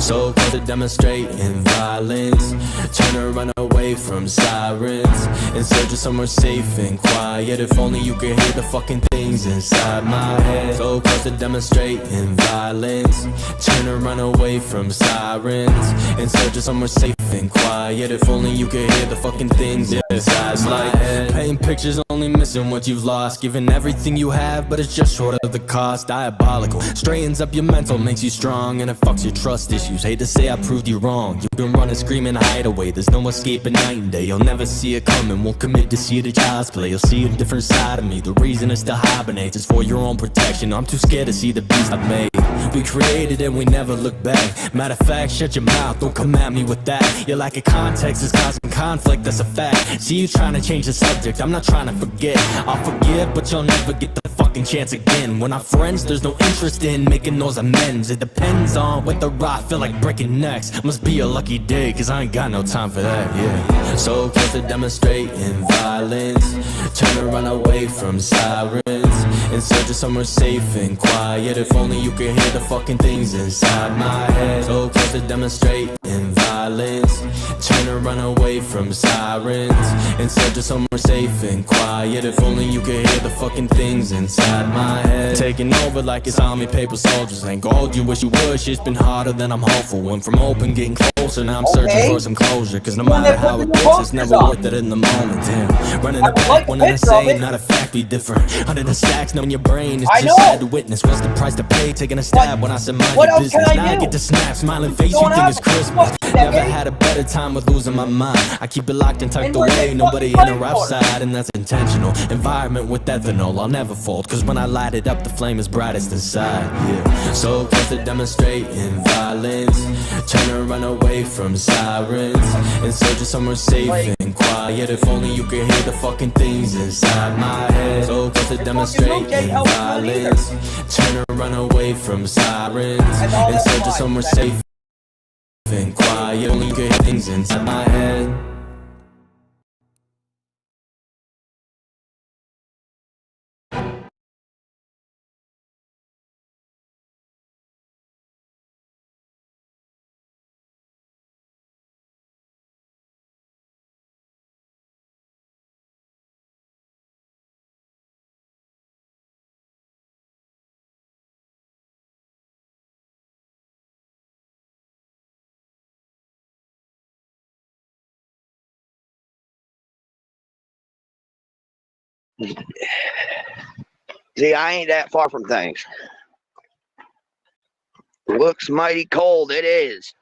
So close to demonstrating violence, turn and run away from sirens, in search of somewhere safe and quiet. If only you could hear the fucking things inside my head. So close to demonstrating violence, turn and run away from sirens, in search of somewhere safe and quiet. If only you could hear the fucking things inside my head. Painting pictures, only missing what you've lost, giving everything you have, but it's just short of the cost. Diabolical, straightens up your mental, makes you strong, and it fucks your trust issues. Hate to say I proved you wrong. You've been running, screaming, hide away. There's no escaping night and day. You'll never see it coming, won't commit to see the child's play. You'll see a different side of me. The reason it still hibernates is for your own protection. I'm too scared to see the beast I've made. We created and we never look back. Matter of fact, shut your mouth, don't come at me with that. Your lack of context is causing conflict, that's a fact. See you trying to change the subject, I'm not trying to forget. I'll forgive, but you'll never get the fucking chance again. We're not friends, there's no interest in making those amends. It depends on what the rock feel like breaking necks. Must be a lucky day, cause I ain't got no time for that, yeah. So close to demonstrating violence, turn and run away from sirens, in search of somewhere safe and quiet. If only you could hear the fucking things inside my head. So close to demonstrating violence, turn and run away from sirens, in search of somewhere safe and quiet. If only you could hear the fucking things inside my head. Taking over like it's army paper soldiers. Ain't gold, you wish you would. Shit's been harder than I'm hopeful. Went from open, getting closer, now I'm searching for some closure. Cause no matter how it gets, it's never worth it in the moment. Damn, running it back, one and the same, not a fact, be different. Under the stacks, knowing your brain is just sad to witness. What's the price to pay? Taking a stab when I said mind your business. Now I get to snap, smiling face, you think it's Christmas. Never had a better time with losing my mind. I keep it locked and tucked away, nobody in or outside, and that's intentional. Environment with ethanol, I'll never fold, cause when I light it up, the flame is brightest inside, yeah. So close to demonstrating violence, turn and run away from sirens, in search of somewhere safe and quiet. If only you could hear the fucking things inside my head. So close to demonstrating violence, turn and run away from sirens, in search of somewhere safe and quiet. Only you could hear things inside my head. See, I ain't that far from things. Looks mighty cold, it is.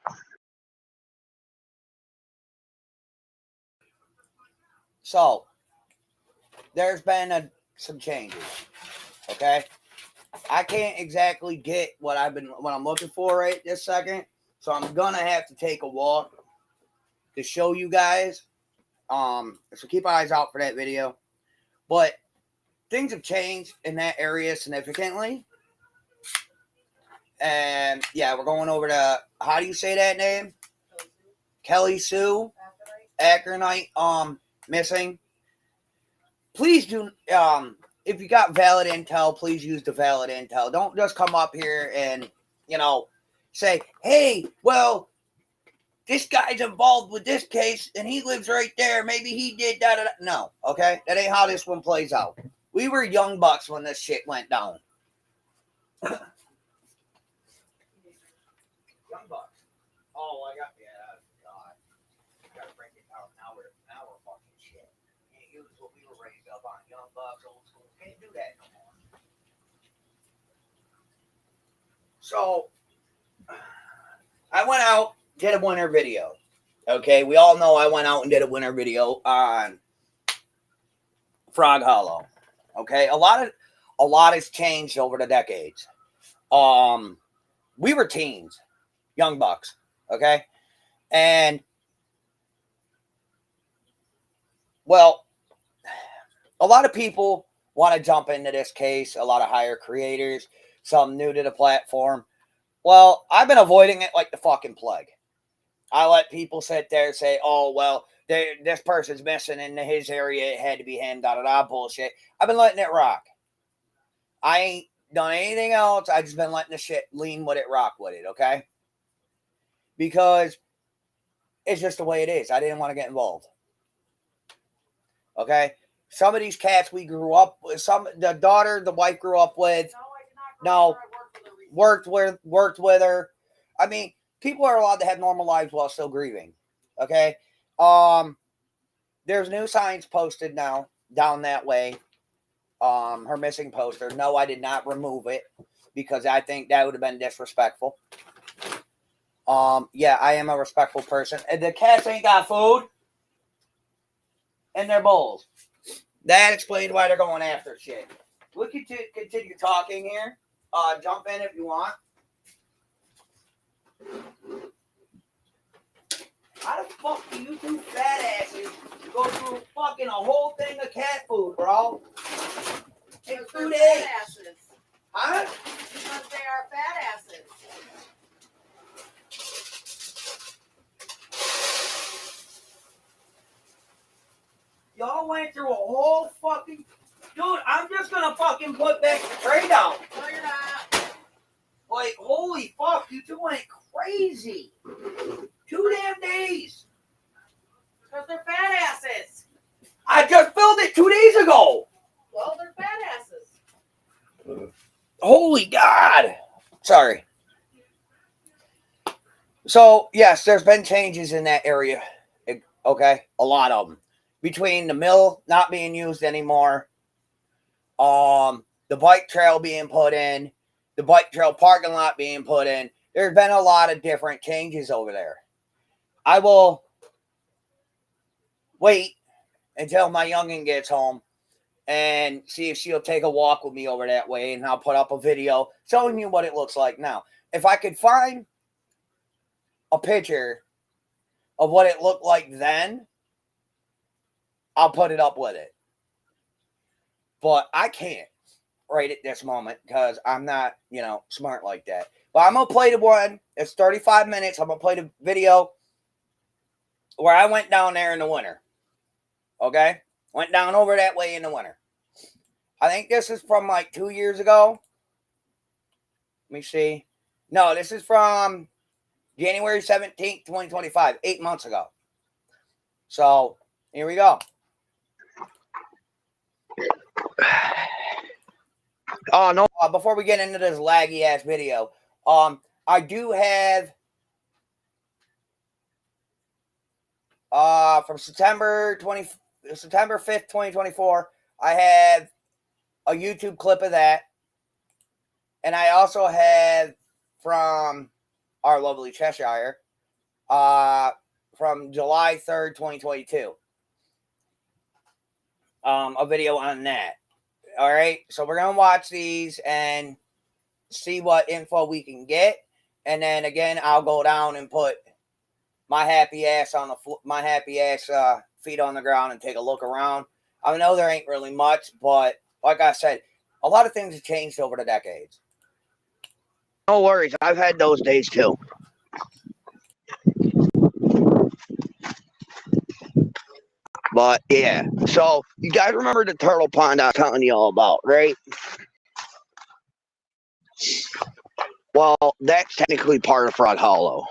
So, there's been some changes, okay? I can't exactly get what I'm looking for right this second, so I'm gonna have to take a walk to show you guys. So keep eyes out for that video. But things have changed in that area significantly. And yeah, we're going over to, how do you say that name? Kelly Sue. Ackernecht, missing. Please do, if you got valid intel, please use the valid intel. Don't just come up here and, say, hey, well, this guy's involved with this case and he lives right there. Maybe he did that. No, okay? That ain't how this one plays out. We were young bucks when this shit went down. Young bucks. Oh, I got, yeah, God. Gotta break it down. Now we're fucking shit. Can't use what we were raised up on. Young bucks, old school. Can't do that no more. So, I went out, did a winter video. Okay, we all know I went out and did a winter video on Frog Hollow. Okay, a lot has changed over the decades. We were teens, young bucks. Okay, and well, a lot of people want to jump into this case. A lot of higher creators, some new to the platform. Well, I've been avoiding it like the fucking plague. I let people sit there and say, oh, well, this person's missing in his area. It had to be him, da-da-da, bullshit. I've been letting it rock. I ain't done anything else. I've just been letting the shit lean with it, rock with it, okay? because it's just the way it is. I didn't want to get involved. Okay? Some of these cats we grew up with, the daughter the wife grew up with. No, worked with her. I mean, people are allowed to have normal lives while still grieving. Okay? There's new signs posted now down that way. Her missing poster. No, I did not remove it because I think that would have been disrespectful. Yeah, I am a respectful person. And the cats ain't got food in their bowls. That explains why they're going after shit. We can continue talking here. Jump in if you want. How the fuck do you two fat asses go through fucking a whole thing of cat food, bro? In 2 days. Huh? Because they are fat asses. Y'all went through a whole fucking... Dude, I'm just gonna fucking put back the tray down. No, you're not. Like, holy fuck, you two went crazy. 2 damn days. Because they're fat asses. I just filled it 2 days ago. Well, they're fat asses. Holy God. Sorry. So, yes, there's been changes in that area. Okay? A lot of them. Between the mill not being used anymore, the bike trail being put in, the bike trail parking lot being put in, there's been a lot of different changes over there. I will wait until my youngin gets home and see if she'll take a walk with me over that way, and I'll put up a video showing you what it looks like now. If I could find a picture of what it looked like then, I'll put it up with it. But I can't right at this moment because I'm not, smart like that. But I'm going to play the one. It's 35 minutes. I'm going to play the video where I went down there in the winter. Okay? Went down over that way in the winter. I think this is from like 2 years ago. Let me see. No, this is from January 17th, 2025. 8 months ago. So, here we go. Oh, no. Before we get into this laggy ass video, I do have from September 5th, 2024, I have a YouTube clip of that. And I also have from our lovely Cheshire from July 3rd, 2022. A video on that. All right, so we're gonna watch these and see what info we can get, and then again, I'll go down and put my happy ass on the feet on the ground and take a look around. I know there ain't really much, but like I said, a lot of things have changed over the decades. No worries, I've had those days too. But yeah, so you guys remember the turtle pond I was telling you all about, right? Well, that's technically part of Frog Hollow.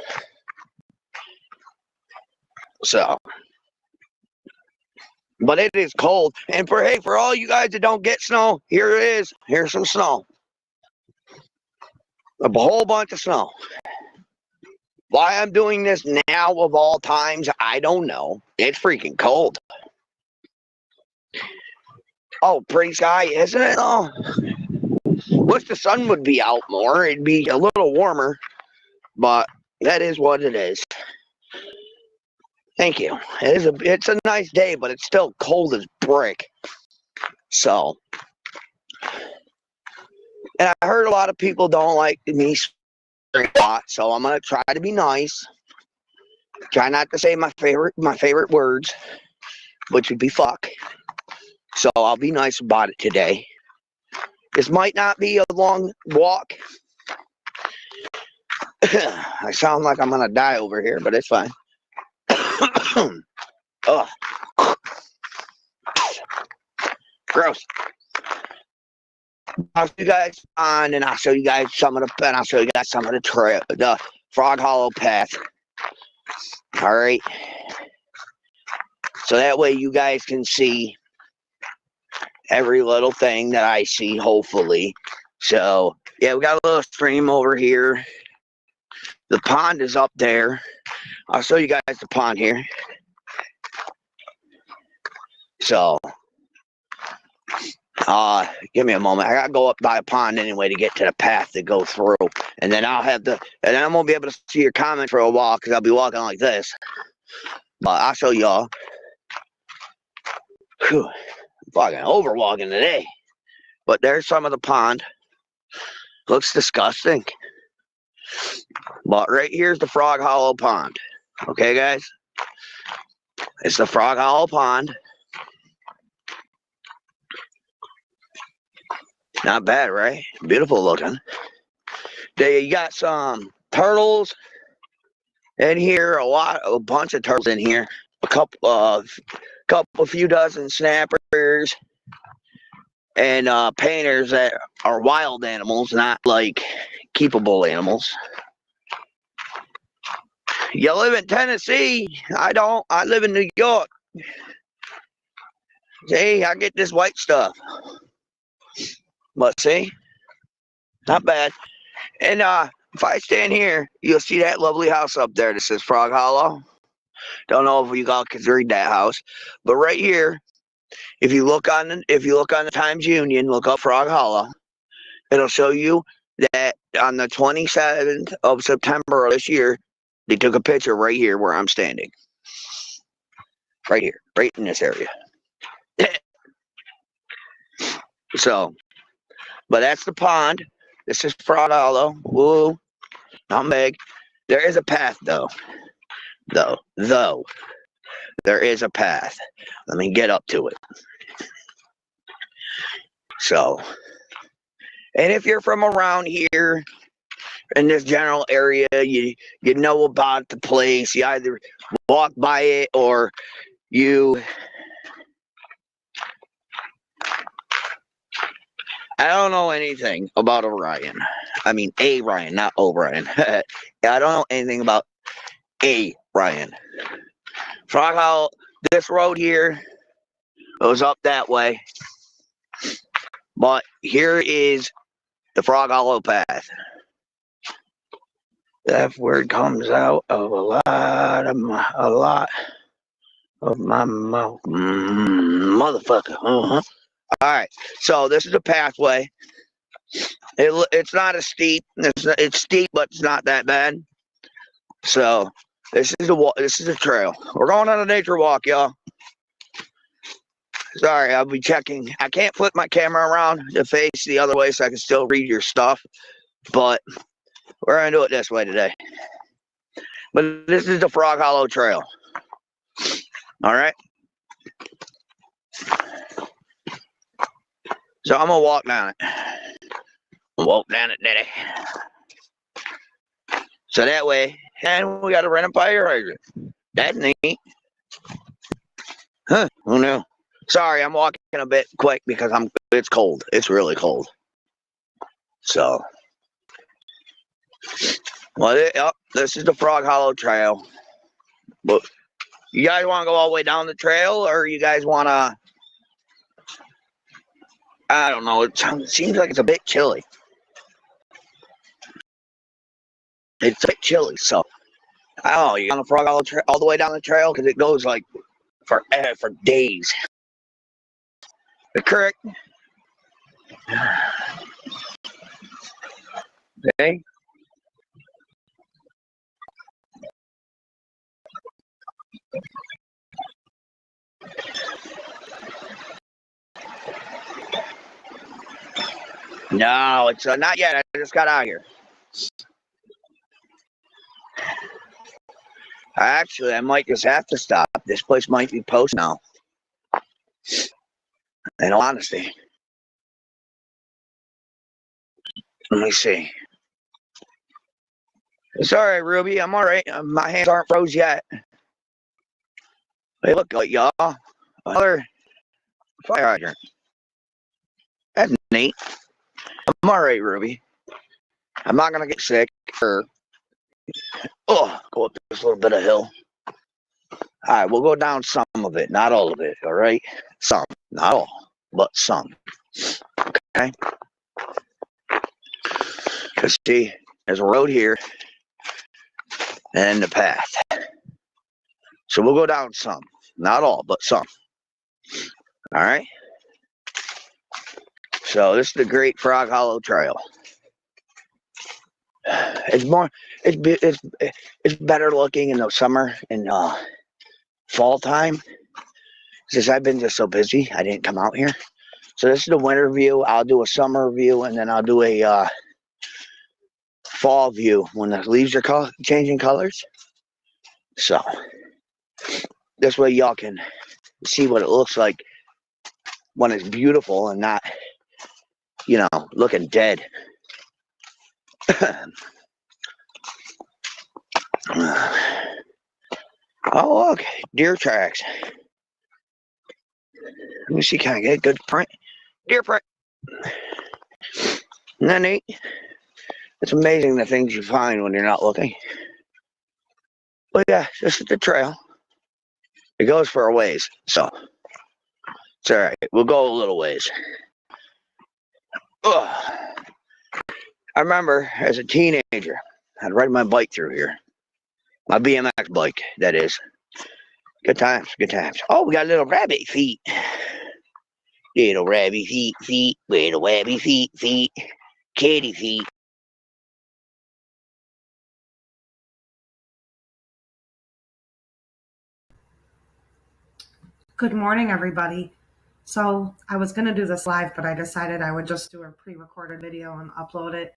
So, but it is cold. And for all you guys that don't get snow, here it is. Here's some snow. A whole bunch of snow. Why I'm doing this now of all times, I don't know. It's freaking cold. Oh, pretty sky, isn't it? Oh, wish the sun would be out more. It'd be a little warmer, but that is what it is. Thank you. It's a nice day, but it's still cold as brick. So, and I heard a lot of people don't like me very hot, so I'm gonna try to be nice. Try not to say my favorite words, which would be fuck. So I'll be nice about it today. This might not be a long walk. I sound like I'm gonna die over here, but it's fine. Ugh. Gross. I'll show you guys on, and I'll show you guys some of the trail, the Frog Hollow path. All right. So that way you guys can see every little thing that I see, hopefully. So, yeah, we got a little stream over here. The pond is up there. I'll show you guys the pond here. So, give me a moment. I gotta go up by a pond anyway to get to the path to go through. And then I'll have and then I won't be able to see your comment for a while because I'll be walking like this. But I'll show y'all. Whew, I'm fucking overwalking today. But there's some of the pond. Looks disgusting. But right here's the Frog Hollow Pond. Okay, guys? It's the Frog Hollow Pond. Not bad, right? Beautiful looking. You got some turtles in here, a bunch of turtles in here, a few dozen snappers, and painters that are wild animals, not like keepable animals. You live in Tennessee. I don't. I live in New York. See, I get this white stuff. But see, not bad. And if I stand here, you'll see that lovely house up there that says Frog Hollow. Don't know if you all can read that house, but right here, if you look on the Times Union, look up Frog Hollow. It'll show you that on the 27th of September of this year, they took a picture right here where I'm standing. Right here, right in this area. So, but that's the pond. This is Frog Hollow. Woo, not big. There is a path though. Though there is a path. Let me get up to it. So, and if you're from around here in this general area, you know about the place. You either walk by it or you. I don't know anything about Orion. I mean, A Ryan, not O'Brien. I don't know anything about A Ryan. Frog Hollow, this road here goes up that way. But here is the Frog Hollow path. That word comes out of a lot of my mouth. Motherfucker. All right. So this is a pathway. It's not as steep. It's steep, but it's not that bad. So this is a trail. We're going on a nature walk, y'all. Sorry, I'll be checking. I can't flip my camera around to face the other way so I can still read your stuff. But we're going to do it this way today. But this is the Frog Hollow Trail. All right? So I'm going to walk down it. Walk down it, daddy. So that way, and we got to rent a fire hydrant. That's neat. Huh, who knew? Sorry, I'm walking a bit quick because it's cold. It's really cold. So, well, this is the Frog Hollow Trail. But you guys want to go all the way down the trail, or you guys want to? I don't know. It seems like it's a bit chilly. It's a bit chilly, so I don't know. You on the Frog Hollow Trail all the way down the trail because it goes like for days. Correct. Okay. No, it's not yet. I just got out here. Actually, I might just have to stop. This place might be post now. In all honesty. Let me see. It's all right, Ruby. I'm all right. My hands aren't froze yet. Hey, look, y'all. Another fire hydrant. That's neat. I'm all right, Ruby. I'm not going to get sick. Go up this little bit of hill. All right, we'll go down some of it, not all of it, all right? Some, not all, but some. Okay? Because, see, there's a road here and the path. So we'll go down some, not all, but some. All right? So this is the Great Frog Hollow Trail. It's better looking in the summer and fall time. Since I've been just so busy, I didn't come out here. So this is the winter view. I'll do a summer view, and then I'll do a fall view when the leaves are changing colors. So this way y'all can see what it looks like when it's beautiful and not, looking dead. Oh, look, deer tracks. Let me see, can I get a good print? Deer print. Isn't that neat? It's amazing the things you find when you're not looking. But yeah, this is the trail. It goes for a ways, so it's all right. We'll go a little ways. Ugh. I remember as a teenager, I'd ride my bike through here. My BMX bike, that is. Good times, good times. Oh, we got little rabbit feet. Little rabbit feet, little rabbit feet, kitty feet. Good morning, everybody. So I was going to do this live, but I decided I would just do a pre-recorded video and upload it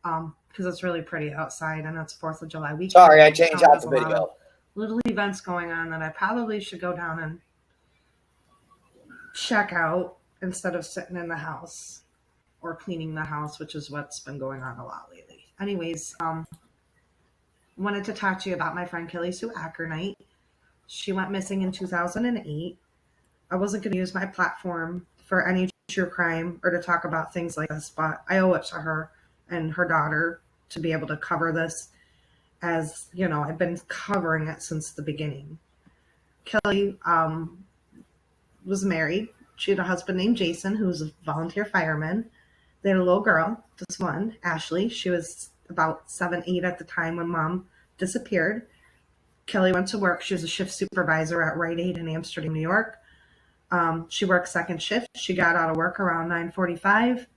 because it's really pretty outside and it's 4th of July weekend. Sorry, I changed out There's the a lot video. of little events going on that I probably should go down and check out instead of sitting in the house or cleaning the house, which is what's been going on a lot lately. Anyways, wanted to talk to you about my friend Kelly Sue Ackernecht. She went missing in 2008. I wasn't going to use my platform for any true crime or to talk about things like this, but I owe it to her and her daughter to be able to cover this, as you know, I've been covering it since the beginning. Kelly was married. She had a husband named Jason, who was a volunteer fireman. They had a little girl, just one, Ashley. She was about 7, 8 at the time when Mom disappeared. Kelly went to work. She was a shift supervisor at Rite Aid in Amsterdam, New York. She worked second shift. She got out of work around 9:45,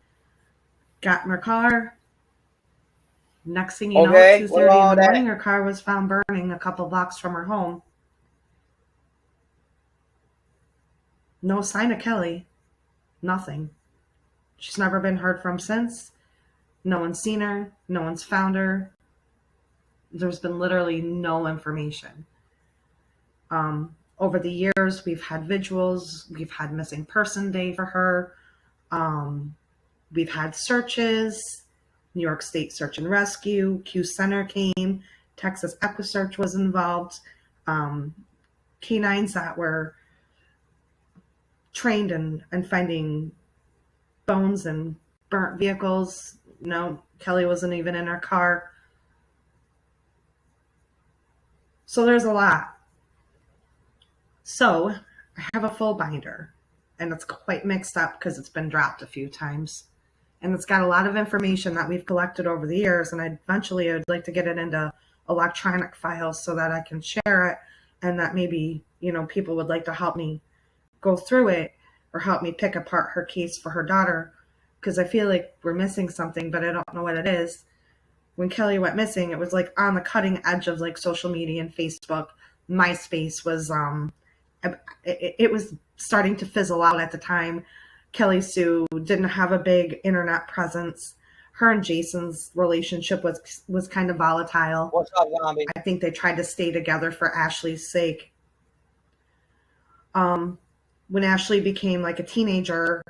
got in her car. Next thing you know, at 2:30 in the morning, her car was found burning a couple blocks from her home. No sign of Kelly. Nothing. She's never been heard from since. No one's seen her. No one's found her. There's been literally no information. Over the years, we've had vigils. We've had missing person day for her. We've had searches. New York State Search and Rescue. Q Center came. Texas EquiSearch was involved. Canines that were trained in finding bones and burnt vehicles. No, Kelly wasn't even in her car. So there's a lot. So I have a full binder, and it's quite mixed up because it's been dropped a few times. And it's got a lot of information that we've collected over the years, and eventually I'd like to get it into electronic files so that I can share it, and that maybe, people would like to help me go through it or help me pick apart her case for her daughter, because I feel like we're missing something, but I don't know what it is. When Kelly went missing, it was like on the cutting edge of like social media and Facebook. MySpace was it was starting to fizzle out at the time. Kelly Sue didn't have a big internet presence. Her and Jason's relationship was kind of volatile. What's up, zombie? I think they tried to stay together for Ashley's sake. When Ashley became like a teenager,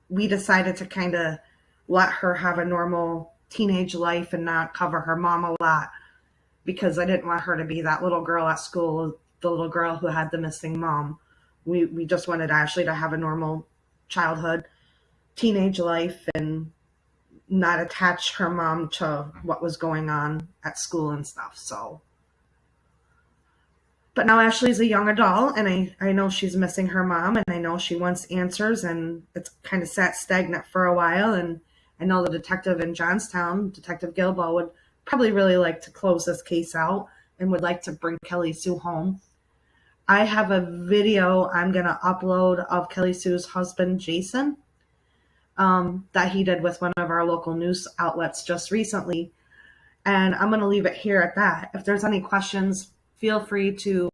we decided to kind of let her have a normal teenage life and not cover her mom a lot, because I didn't want her to be that little girl at school, the little girl who had the missing mom. We just wanted Ashley to have a normal childhood, teenage life, and not attach her mom to what was going on at school and stuff. So But now Ashley's a young adult, and I know she's missing her mom, and I know she wants answers, and it's kind of sat stagnant for a while. And I know the detective in Johnstown, Detective Gilbo, would probably really like to close this case out and would like to bring Kelly Sue home. I have a video I'm going to upload of Kelly Sue's husband, Jason, that he did with one of our local news outlets just recently. And I'm going to leave it here at that. If there's any questions, feel free to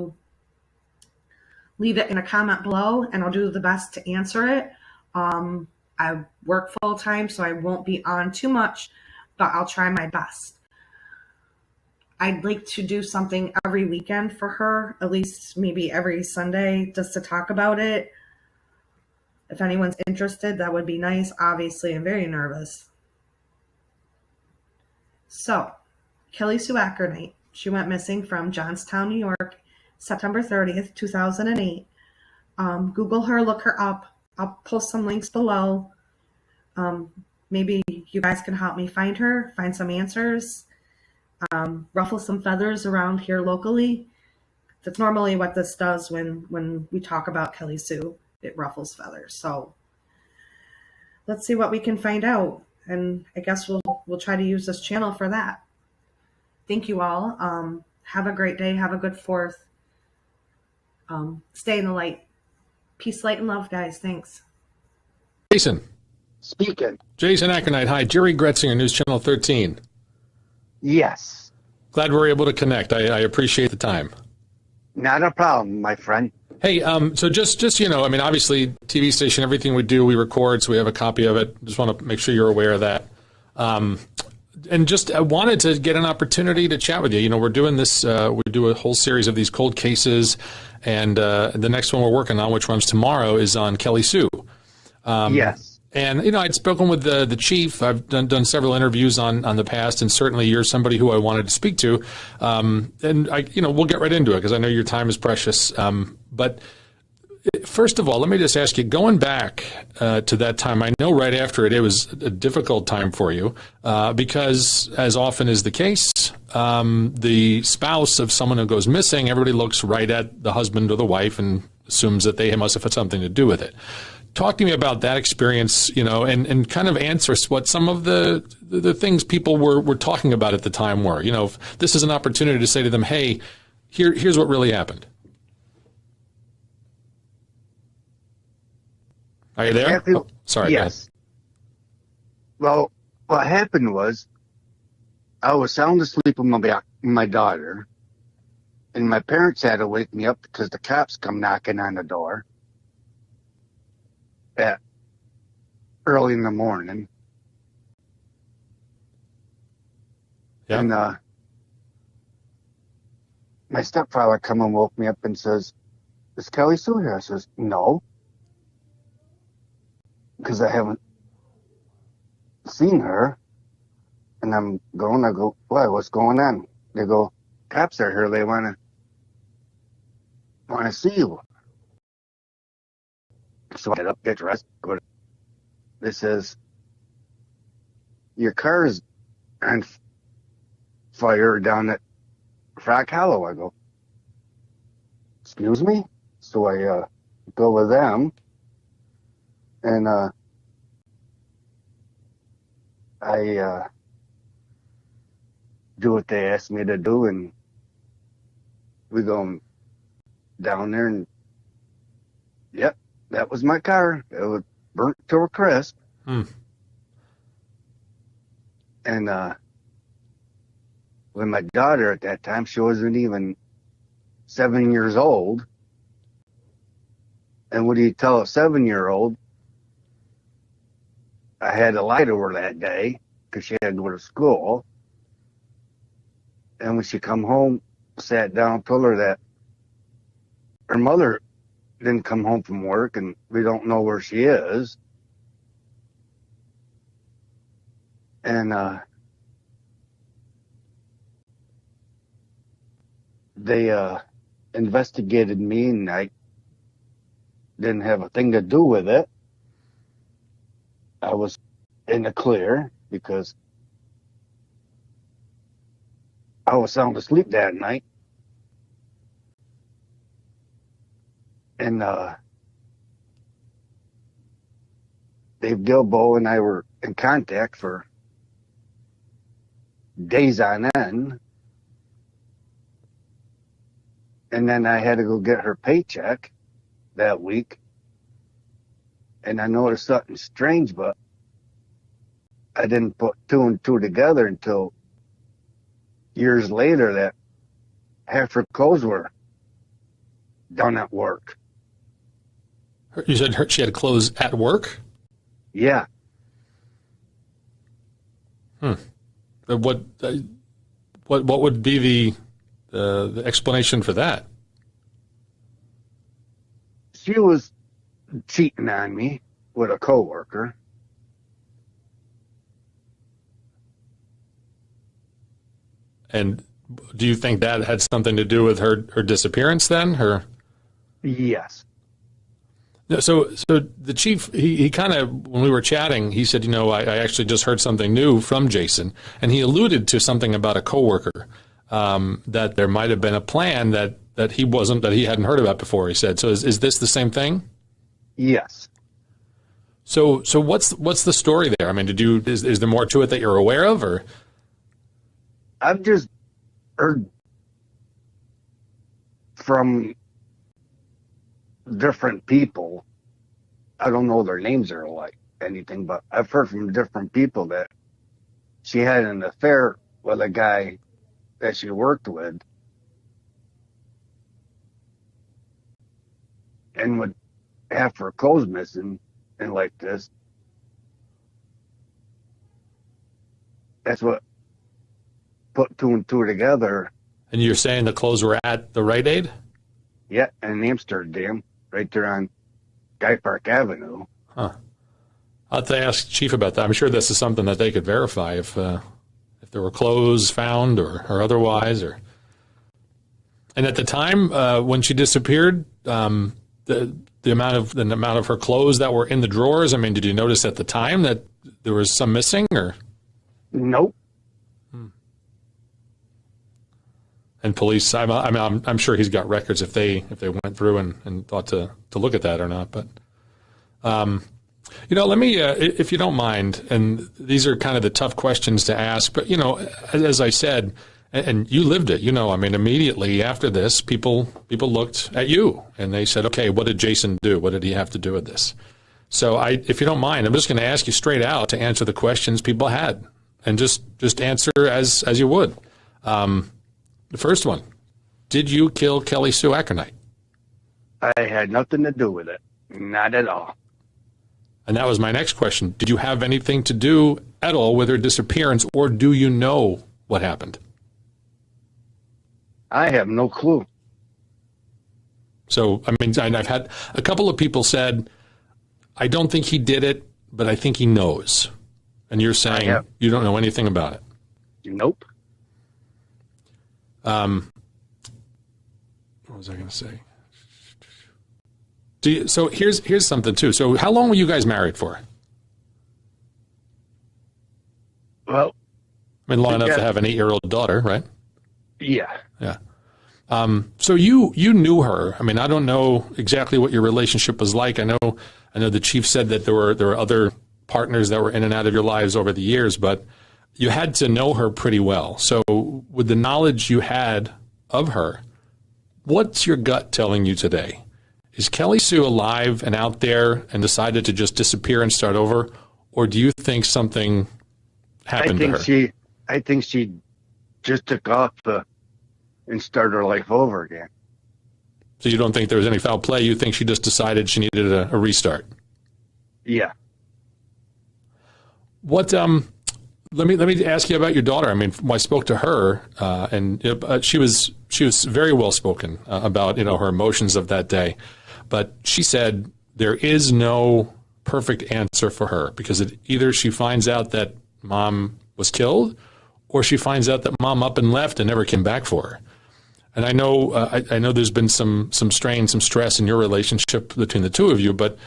leave it in a comment below, and I'll do the best to answer it. I work full time, so I won't be on too much, but I'll try my best. I'd like to do something every weekend for her, at least maybe every Sunday, just to talk about it. If anyone's interested, that would be nice. Obviously, I'm very nervous. So, Kelli Sue Ackernecht, she went missing from Johnstown, New York, September 30th, 2008. Google her, look her up. I'll post some links below. Maybe you guys can help me find her, find some answers, ruffle some feathers around here locally. That's normally what this does when we talk about Kelli Sue. It ruffles feathers. So let's see what we can find out. And I guess we'll try to use this channel for that. Thank you all. Have a great day. Have a good 4th. Stay in the light. Peace, light, and love, guys. Thanks. Jason. Speaking. Jason Ackernecht. Hi. Jerry Gretzinger, News Channel 13. Yes. Glad we're able to connect. I appreciate the time. Not a problem, my friend. Hey, so just you know, I mean, obviously, TV station, everything we do, we record, so we have a copy of it. Just want to make sure you're aware of that. And just I wanted to get an opportunity to chat with you. You know, we're doing this, we do a whole series of these cold cases, and the next one we're working on, which runs tomorrow, is on Kelli Sue. Yes. And, you know, I'd spoken with the chief. I've done several interviews on the past, and certainly you're somebody who I wanted to speak to. And, we'll get right into it because I know your time is precious. But first of all, let me just ask you, going back to that time, I know right after it was a difficult time for you because, as often is the case, the spouse of someone who goes missing, everybody looks right at the husband or the wife and assumes that they must have had something to do with it. Talk to me about that experience, you know, and kind of answer what some of the things people were talking about at the time were. You know, if this is an opportunity to say to them, hey, here's what really happened. Are you there? Exactly. Oh, sorry. Yes. Well, what happened was I was sound asleep with my daughter, and my parents had to wake me up because the cops come knocking on the door at early in the morning. Yeah. And my stepfather come and woke me up and says, "Is Kelli Sue here?" I says, "No," because I haven't seen her. And I go, "Why? What's going on?" They go, "Cops are here. They want to see you." So I get up, get dressed, go to. They says, "Your car is on fire down at Frog Hollow." I go, "Excuse me?" So I go with them, and I do what they asked me to do, and we go down there, and yep, that was my car. It was burnt to a crisp. And when my daughter at that time, she wasn't even 7 years old. And what do you tell a 7-year-old? I had to lie to her that day because she had to go to school. And when she come home, sat down, told her that her mother didn't come home from work and we don't know where she is. And they investigated me, and I didn't have a thing to do with it. I was in the clear because I was sound asleep that night. And Dave Gilbo and I were in contact for days on end. And then I had to go get her paycheck that week. And I noticed something strange, but I didn't put two and two together until years later that half her clothes were done at work. You said she had clothes at work? Yeah. What would be the explanation for that? She was cheating on me with a coworker. And do you think that had something to do with her disappearance then? Yes. So the chief, he kind of, when we were chatting, he said, I actually just heard something new from Jason, and he alluded to something about a coworker, that there might have been a plan that he hadn't heard about before, he said. So is this the same thing? Yes. So what's the story there? I mean, is there more to it that you're aware of, or? I've just heard from different people. I don't know their names or like anything, but I've heard from different people that she had an affair with a guy that she worked with, and would have her clothes missing and like this. That's what put two and two together. And you're saying the clothes were at the Rite Aid? Yeah, in Amsterdam, right there on Guy Park Avenue. Huh. I'll have to ask Chief about that. I'm sure this is something that they could verify if there were clothes found or otherwise. And at the time when she disappeared, the amount of her clothes that were in the drawers. I mean, did you notice at the time that there was some missing, or? Nope. And police, I'm sure he's got records if they went through and thought to look at that or not. But, let me, if you don't mind, and these are kind of the tough questions to ask, but, as I said, and you lived it, immediately after this, people looked at you and they said, okay, what did Jason do? What did he have to do with this? So if you don't mind, I'm just going to ask you straight out to answer the questions people had, and just answer as you would. The first one, did you kill Kelly Sue Ackernecht? I had nothing to do with it. Not at all. And that was my next question. Did you have anything to do at all with her disappearance, or do you know what happened? I have no clue. So, I've had a couple of people said, I don't think he did it, but I think he knows. And you're saying you don't know anything about it. Nope. What was I going to say? So here's something too. So how long were you guys married for? Well, long enough to have an 8-year-old daughter, right? Yeah. Yeah. So you knew her. I don't know exactly what your relationship was like. I know the chief said that there were other partners that were in and out of your lives over the years, but you had to know her pretty well. So with the knowledge you had of her, what's your gut telling you today? Is Kelly Sue alive and out there and decided to just disappear and start over? Or do you think something happened to her? I think she just took off and started her life over again. So you don't think there was any foul play? You think she just decided she needed a restart? Yeah. What, let me ask you about your daughter. I spoke to her, and she was very well spoken about her emotions of that day, but she said there is no perfect answer for her, because either she finds out that mom was killed, or she finds out that mom up and left and never came back for her. And I know there's been some strain, some stress in your relationship between the two of you, but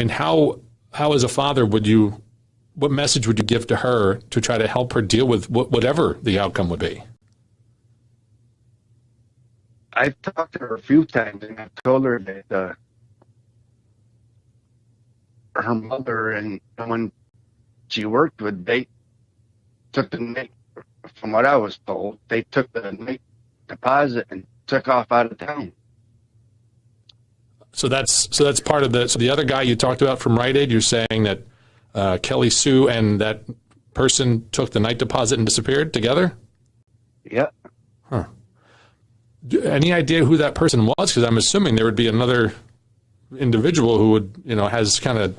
how as a father what message would you give to her to try to help her deal with whatever the outcome would be? I've talked to her a few times, and I've told her that her mother and someone she worked with, they took the night, from what I was told, they took the night deposit and took off out of town. So that's part of the other guy you talked about from Rite Aid. You're saying that Kelly Sue and that person took the night deposit and disappeared together? Yep. Huh. Any idea who that person was? Because I'm assuming there would be another individual who would, has kind of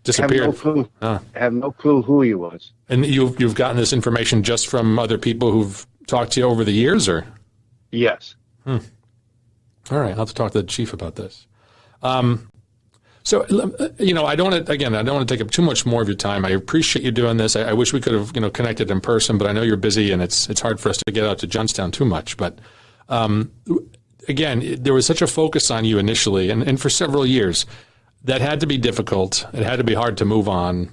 disappeared. I have no clue. I have no clue who he was. And you've gotten this information just from other people who've talked to you over the years, or? Yes. All right, I'll have to talk to the chief about this. So, I don't want to take up too much more of your time. I appreciate you doing this. I wish we could have, connected in person, but I know you're busy and it's hard for us to get out to Johnstown too much. But again, there was such a focus on you initially, and for several years, that had to be difficult. It had to be hard to move on.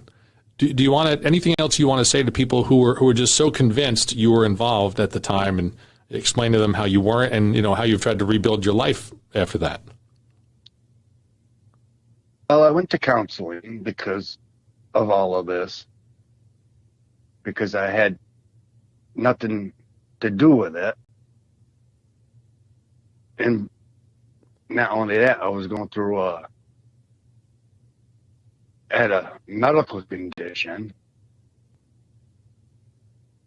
Do you want anything else you want to say to people who were just so convinced you were involved at the time, and explain to them how you weren't, and how you've tried to rebuild your life after that? Well, I went to counseling because of all of this, because I had nothing to do with it. And not only that, I was going through had a medical condition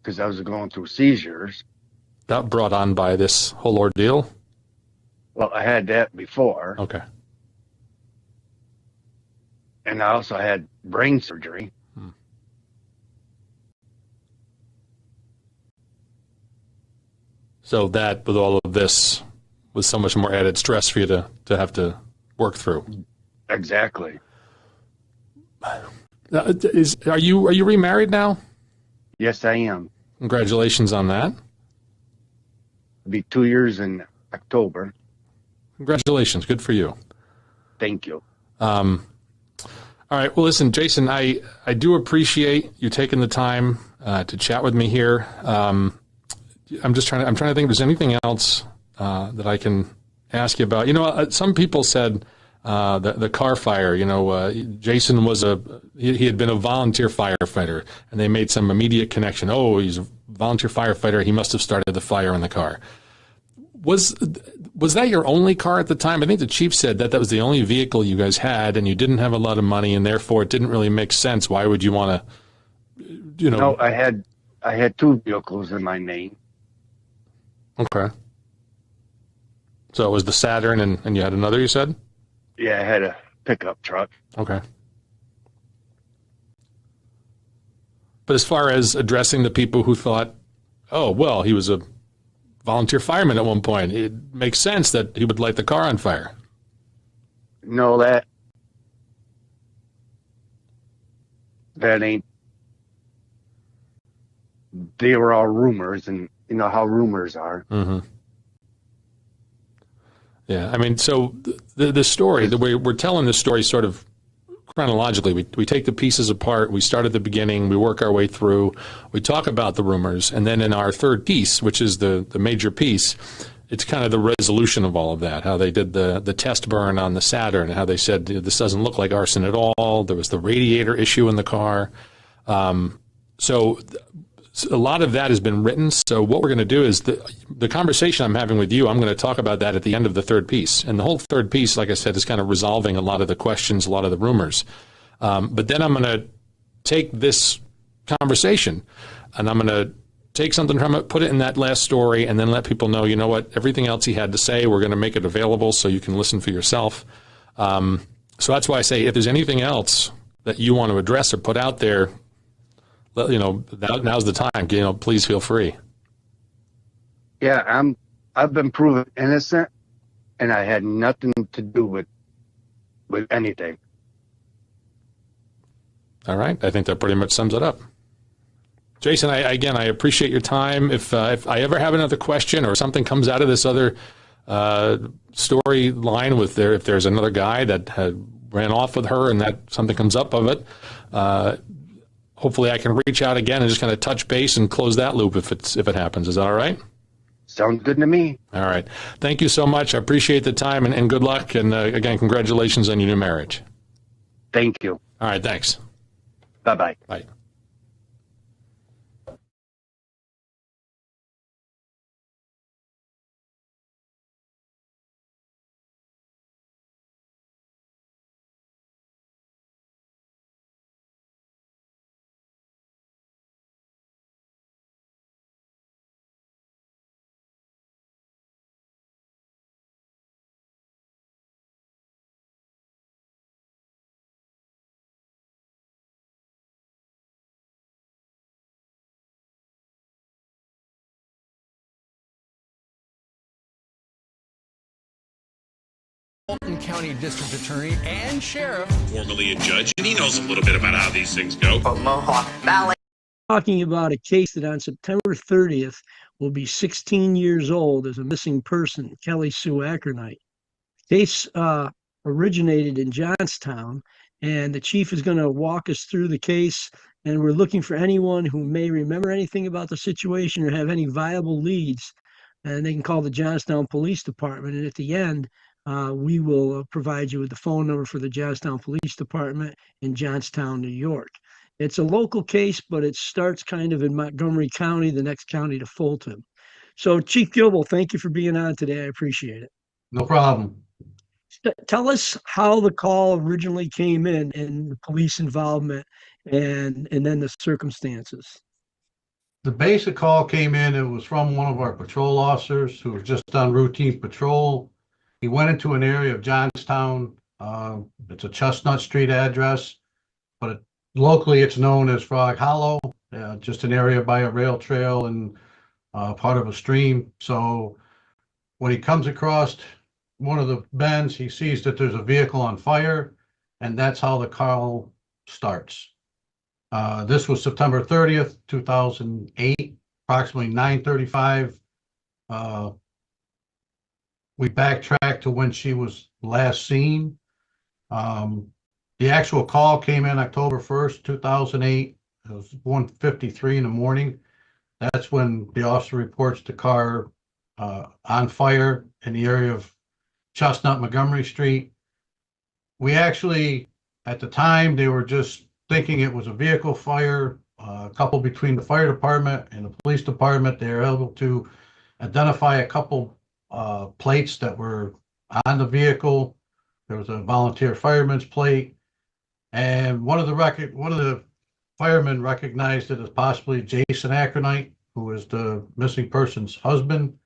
because I was going through seizures. That brought on by this whole ordeal? Well, I had that before. Okay. And I also had brain surgery. So that, with all of this, was so much more added stress for you to have to work through. Exactly. Are you remarried now? Yes, I am. Congratulations on that. It'll be 2 years in October. Congratulations. Good for you. Thank you. All right. Well, listen, Jason, I do appreciate you taking the time to chat with me here. I'm trying to think if there's anything else that I can ask you about. Some people said the car fire, Jason was he had been a volunteer firefighter, and they made some immediate connection. Oh, he's a volunteer firefighter. He must have started the fire in the car. Was that your only car at the time? I think the chief said that was the only vehicle you guys had, and you didn't have a lot of money, and therefore it didn't really make sense. Why would you want to, No, I had two vehicles in my name. Okay. So it was the Saturn, and you had another, you said? Yeah, I had a pickup truck. Okay. But as far as addressing the people who thought, oh, well, he was a volunteer fireman at one point, it makes sense that he would light the car on fire. No, that ain't. They were all rumors, and you know how rumors are. Mm-hmm. Yeah, I mean, so the story, the way we're telling this story sort of chronologically, we take the pieces apart, we start at the beginning, we work our way through, we talk about the rumors, and then in our third piece, which is the major piece, it's kind of the resolution of all of that, how they did the test burn on the Saturn, how they said, this doesn't look like arson at all, there was the radiator issue in the car. So a lot of that has been written. So what we're going to do is the conversation I'm having with you, I'm going to talk about that at the end of the third piece. And the whole third piece, like I said, is kind of resolving a lot of the questions, a lot of the rumors. But then I'm going to take this conversation and I'm going to take something from it, put it in that last story, and then let people know, you know what, everything else he had to say, we're going to make it available so you can listen for yourself. So that's why I say if there's anything else that you want to address or put out there, now's the time. Please feel free. Yeah, I've been proven innocent, and I had nothing to do with anything. All right, I think that pretty much sums it up. Jason, I appreciate your time. If I ever have another question or something comes out of this other storyline if there's another guy that ran off with her and that something comes up of it. Hopefully I can reach out again and just kind of touch base and close that loop if it happens. Is that all right? Sounds good to me. All right. Thank you so much. I appreciate the time and good luck. And again, congratulations on your new marriage. Thank you. All right. Thanks. Bye-bye. Bye. Fulton County District Attorney and Sheriff. Formerly a judge, and he knows a little bit about how these things go. Mohawk Valley. Talking about a case that on September 30th will be 16 years old as a missing person, Kelly Sue Ackernight. The case originated in Johnstown, and the chief is going to walk us through the case, and we're looking for anyone who may remember anything about the situation or have any viable leads, and they can call the Johnstown Police Department, and at the end, we will provide you with the phone number for the Johnstown Police Department in Johnstown, New York. It's a local case, but it starts kind of in Montgomery County, the next county to Fulton. So, Chief Gilbo, thank you for being on today. I appreciate it. No problem. Tell us how the call originally came in and the police involvement and then the circumstances. The basic call came in. It was from one of our patrol officers who was just on routine patrol. He went into an area of Johnstown. It's a Chestnut Street address, but locally it's known as Frog Hollow, just an area by a rail trail and part of a stream. So when he comes across one of the bends, he sees that there's a vehicle on fire, and that's how the call starts. This was September 30th, 2008, approximately 9:35. We backtracked to when she was last seen. The actual call came in October 1st, 2008. It was 1:53 in the morning. That's when the officer reports the car on fire in the area of Chestnut Montgomery Street. We actually, at the time, they were just thinking it was a vehicle fire. A couple between the fire department and the police department, they were able to identify a couple plates that were on the vehicle. There was a volunteer fireman's plate, and one of the firemen recognized it as possibly Jason Ackernight, who is the missing person's husband.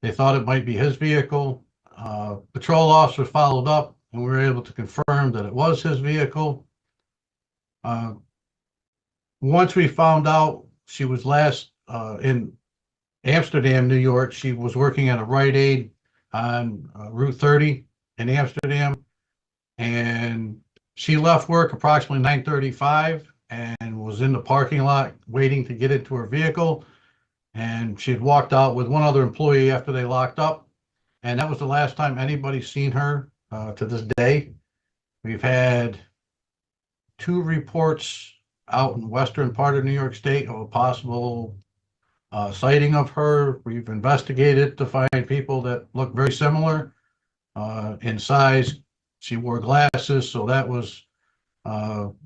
They thought it might be his vehicle. Patrol officer followed up, and we were able to confirm that it was his vehicle. Once we found out she was last in Amsterdam, New York, she was working at a Rite Aid on Route 30 in Amsterdam, and she left work approximately 9:35 and was in the parking lot waiting to get into her vehicle. And she had walked out with one other employee after they locked up. And that was the last time anybody's seen her to this day. We've had 2 reports out in western part of New York State of a possible sighting of her. We've investigated to find people that look very similar in size. She wore glasses, so that was all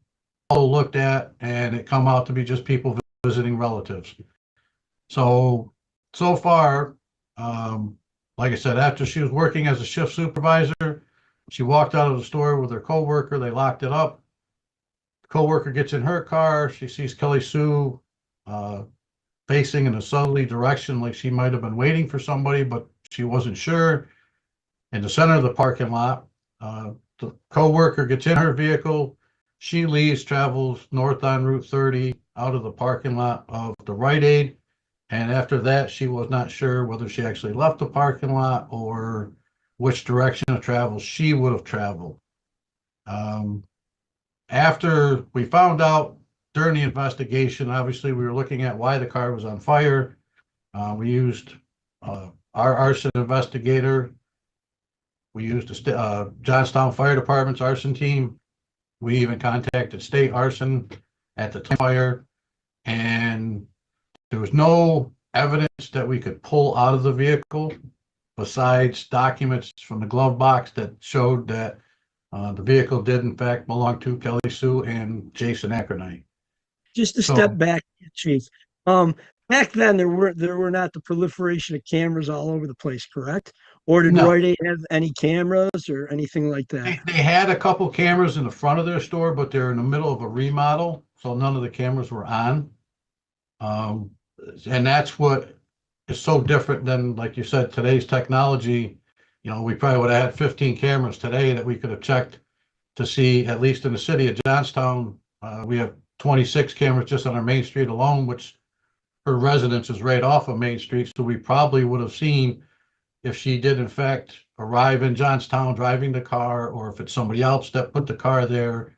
looked at, and it come out to be just people visiting relatives. So far, like I said, after she was working as a shift supervisor, she walked out of the store with her coworker. They locked it up. The coworker gets in her car. She sees Kelly Sue facing in a southerly direction, like she might have been waiting for somebody, but she wasn't sure. In the center of the parking lot, the coworker gets in her vehicle. She leaves, travels north on Route 30 out of the parking lot of the Rite Aid. And after that, she was not sure whether she actually left the parking lot or which direction of travel she would have traveled. After we found out during the investigation, obviously we were looking at why the car was on fire. We used our arson investigator. We used the Johnstown Fire Department's arson team. We even contacted state arson at the time of fire, and there was no evidence that we could pull out of the vehicle besides documents from the glove box that showed that the vehicle did in fact belong to Kelly Sue and Jason Ackernight. Just to So- step back, Chief. Um, Back then there were not the proliferation of cameras all over the place, correct? Or did No. Rite Aid have any cameras or anything like that? They had a couple cameras in the front of their store, but they're in the middle of a remodel, so none of the cameras were on. Um, and that's what is so different than, like you said, today's technology. You know, we probably would have had 15 cameras today that we could have checked to see, at least in the city of Johnstown, we have 26 cameras just on our main street alone, which her residence is right off of Main Street. So we probably would have seen if she did in fact arrive in Johnstown driving the car, or if it's somebody else that put the car there.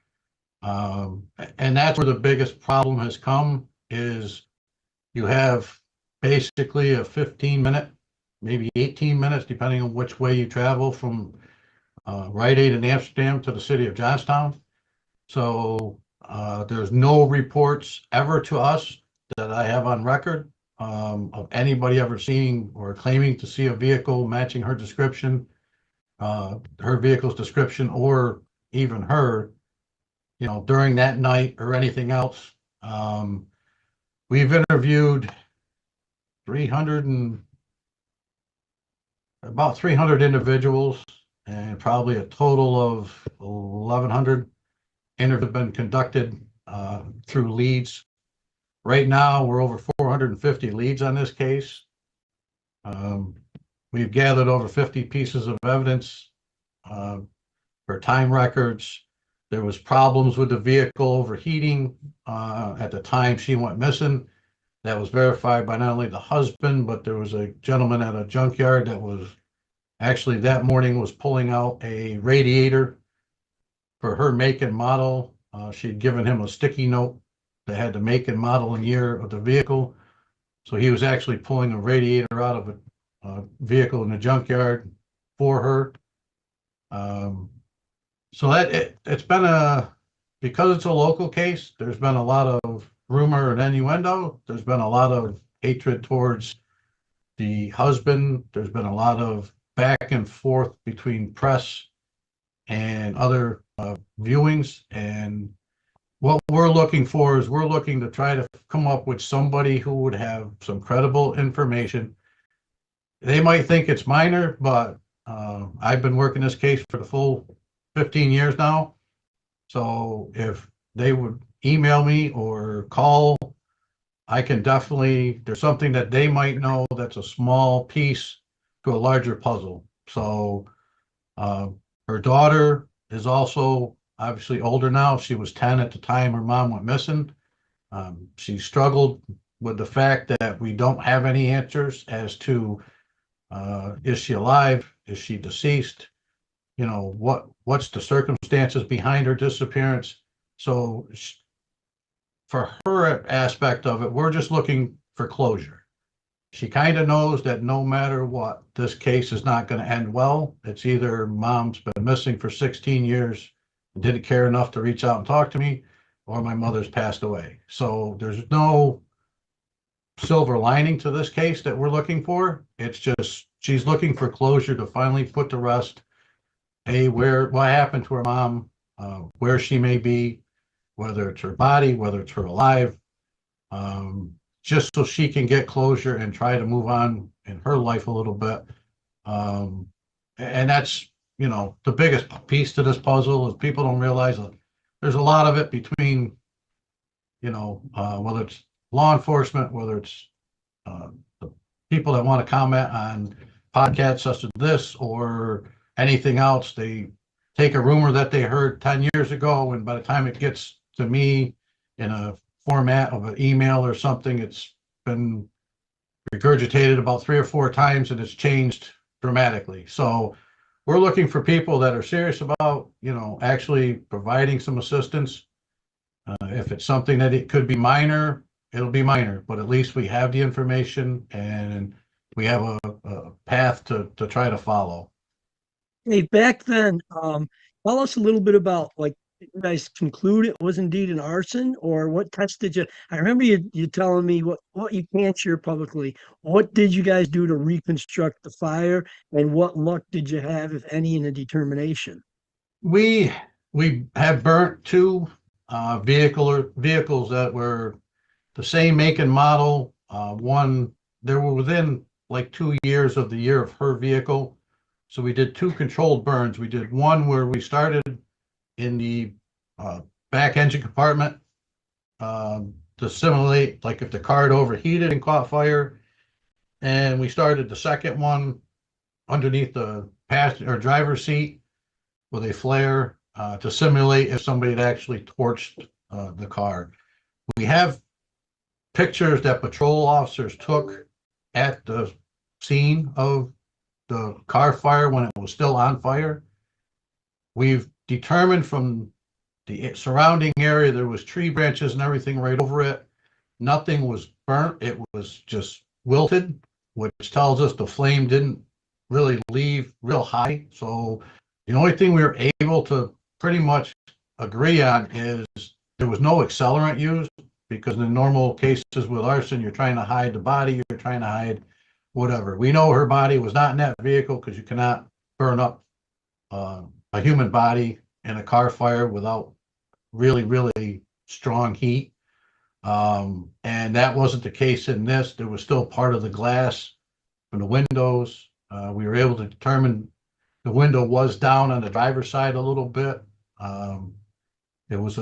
And that's where the biggest problem has come, is you have basically a 15-minute, maybe 18 minutes, depending on which way you travel from Rite Aid in Amsterdam to the city of Johnstown. So there's no reports ever to us that I have on record of anybody ever seeing or claiming to see a vehicle matching her description, her vehicle's description, or even her, you know, during that night or anything else. We've interviewed 300 and about 300 individuals, and probably a total of 1,100 interviews have been conducted through leads. Right now, we're over 450 leads on this case. We've gathered over 50 pieces of evidence for time records. There was problems with the vehicle overheating at the time she went missing. That was verified by not only the husband, but there was a gentleman at a junkyard that was actually that morning was pulling out a radiator for her make and model. She'd given him a sticky note that had the make and model and year of the vehicle. So he was actually pulling a radiator out of a vehicle in the junkyard for her. So that it's been because it's a local case, there's been a lot of rumor and innuendo. There's been a lot of hatred towards the husband. There's been a lot of back and forth between press and other viewings. And what we're looking for is we're looking to try to come up with somebody who would have some credible information. They might think it's minor, but I've been working this case for the full 15 years now. So if they would email me or call, I can definitely, there's something that they might know that's a small piece to a larger puzzle. So her daughter is also obviously older now. She was 10 at the time her mom went missing. She struggled with the fact that we don't have any answers as to is she alive? Is she deceased? You know, what's the circumstances behind her disappearance? So for her aspect of it, we're just looking for closure. She kind of knows that no matter what, this case is not going to end well. It's either mom's been missing for 16 years and didn't care enough to reach out and talk to me, or my mother's passed away. So there's no silver lining to this case that we're looking for. It's just she's looking for closure to finally put to rest what happened to her mom, where she may be, whether it's her body, whether it's her alive, just so she can get closure and try to move on in her life a little bit. And that's, you know, the biggest piece to this puzzle is people don't realize that there's a lot of it between, you know, whether it's law enforcement, whether it's the people that want to comment on podcasts such as this or anything else. They take a rumor that they heard 10 years ago, and by the time it gets to me in a format of an email or something, it's been regurgitated about 3 or 4 times and it's changed dramatically. So we're looking for people that are serious about, you know, actually providing some assistance. If it's something that it could be minor, it'll be minor, but at least we have the information and we have a path to try to follow. Hey, back then, tell us a little bit about like you guys conclude it was indeed an arson, or what test did you? I remember you telling me what you can't share publicly. What did you guys do to reconstruct the fire, and what luck did you have, if any, in the determination? We we had burnt two vehicles that were the same make and model. One, they were within like 2 years of the year of her vehicle. So we did two controlled burns. We did one where we started in the back engine compartment to simulate like if the car had overheated and caught fire. And we started the second one underneath the passenger or driver's seat with a flare to simulate if somebody had actually torched the car. We have pictures that patrol officers took at the scene of the car fire when it was still on fire. We've determined from the surrounding area there was tree branches and everything right over it. Nothing was burnt. It was just wilted, which tells us the flame didn't really leave real high. So the only thing we were able to pretty much agree on is there was no accelerant used, because in the normal cases with arson, you're trying to hide the body, you're trying to hide whatever. We know her body was not in that vehicle because you cannot burn up a human body in a car fire without really, really strong heat. And that wasn't the case in this. There was still part of the glass from the windows. We were able to determine the window was down on the driver's side a little bit. There was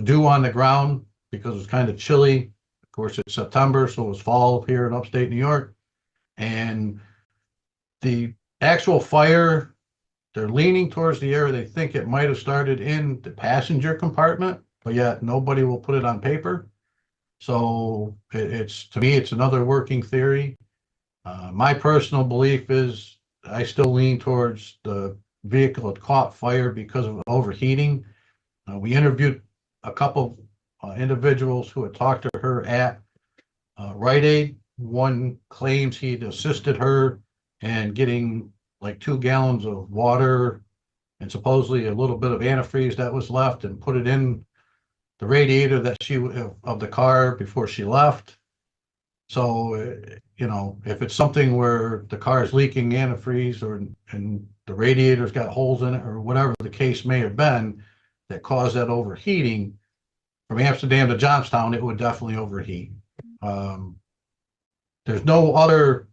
dew on the ground because it was kind of chilly. Of course, it's September, so it was fall here in upstate New York. And the actual fire, they're leaning towards the area they think it might have started in the passenger compartment, but yet nobody will put it on paper. So it's to me, it's another working theory. My personal belief is I still lean towards the vehicle had caught fire because of overheating. We interviewed a couple individuals who had talked to her at Rite Aid. One claims he'd assisted her in getting like 2 gallons of water and supposedly a little bit of antifreeze that was left and put it in the radiator that of the car before she left. So, if it's something where the car is leaking antifreeze and the radiator's got holes in it or whatever the case may have been that caused that overheating, from Amsterdam to Johnstown, it would definitely overheat. There's no other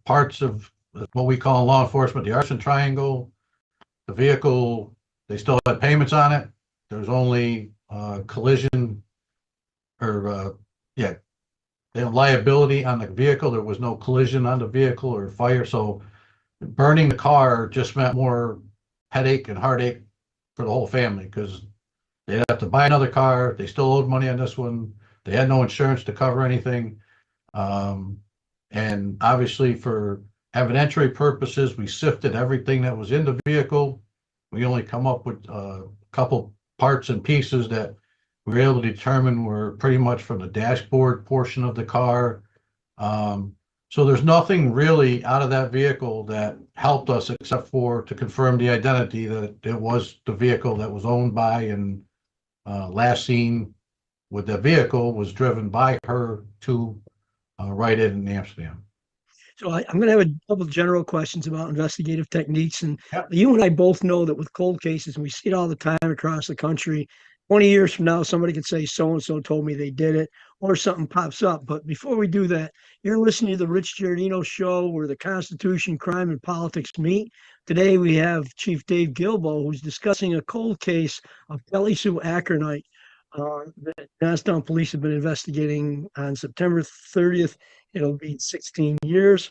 parts of what we call in law enforcement the arson triangle. The vehicle, they still had payments on it. There's only collision or they have liability on the vehicle. There was no collision on the vehicle or fire. So burning the car just meant more headache and heartache for the whole family because they'd have to buy another car. They still owed money on this one. They had no insurance to cover anything. And obviously for evidentiary purposes, we sifted everything that was in the vehicle. We only come up with a couple parts and pieces that we were able to determine were pretty much from the dashboard portion of the car. So there's nothing really out of that vehicle that helped us except for to confirm the identity that it was the vehicle that was owned by and last seen with the vehicle was driven by her to Rite Aid in Amsterdam. So I'm going to have a couple of general questions about investigative techniques. And Yep. you and I both know that with cold cases, and we see it all the time across the country, 20 years from now, somebody could say so-and-so told me they did it, or something pops up. But before we do that, you're listening to the Rich Giardino Show, where the Constitution, crime, and politics meet. Today, we have Chief Dave Gilbo, who's discussing a cold case of Kelly Sue Ackernight that Johnstown Police have been investigating on September 30th. It'll be 16 years.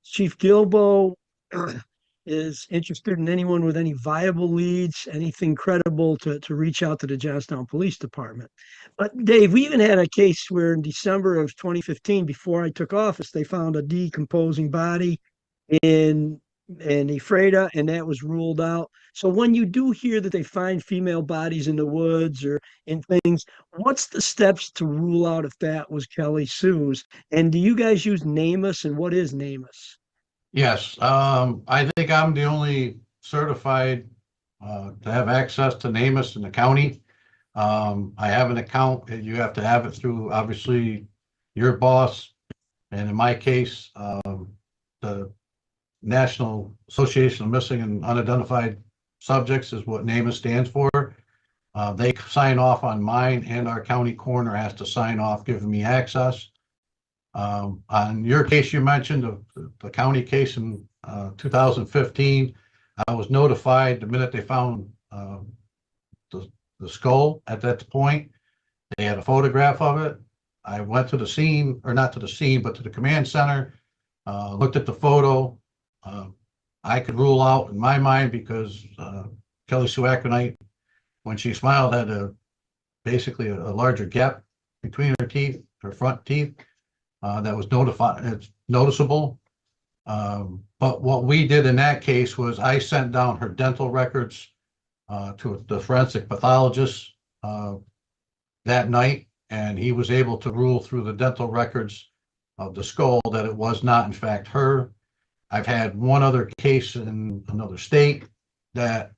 Chief Gilbo is interested in anyone with any viable leads, anything credible to reach out to the Johnstown Police Department. But Dave, we even had a case where in December of 2015, before I took office, they found a decomposing body in Ephrata, and that was ruled out. So when you do hear that they find female bodies in the woods or in things, what's the steps to rule out if that was Kelly Sue's? And do you guys use NamUs, and what is NamUs? Yes, I think I'm the only certified to have access to NamUs in the county. I have an account. You have to have it through, obviously, your boss. And in my case, the National Association of Missing and Unidentified Subjects is what NamUs stands for. They sign off on mine, and our county coroner has to sign off giving me access. On your case you mentioned, the county case in 2015, I was notified the minute they found the skull. At that point, they had a photograph of it. I went to the scene, or not to the scene, but to the command center, looked at the photo. I could rule out in my mind because Kelly Sue Ackernight, when she smiled, had basically a larger gap between her teeth, her front teeth, that was it's noticeable. But what we did in that case was I sent down her dental records to the forensic pathologist that night, and he was able to rule through the dental records of the skull that it was not, in fact, her. I've had one other case in another state that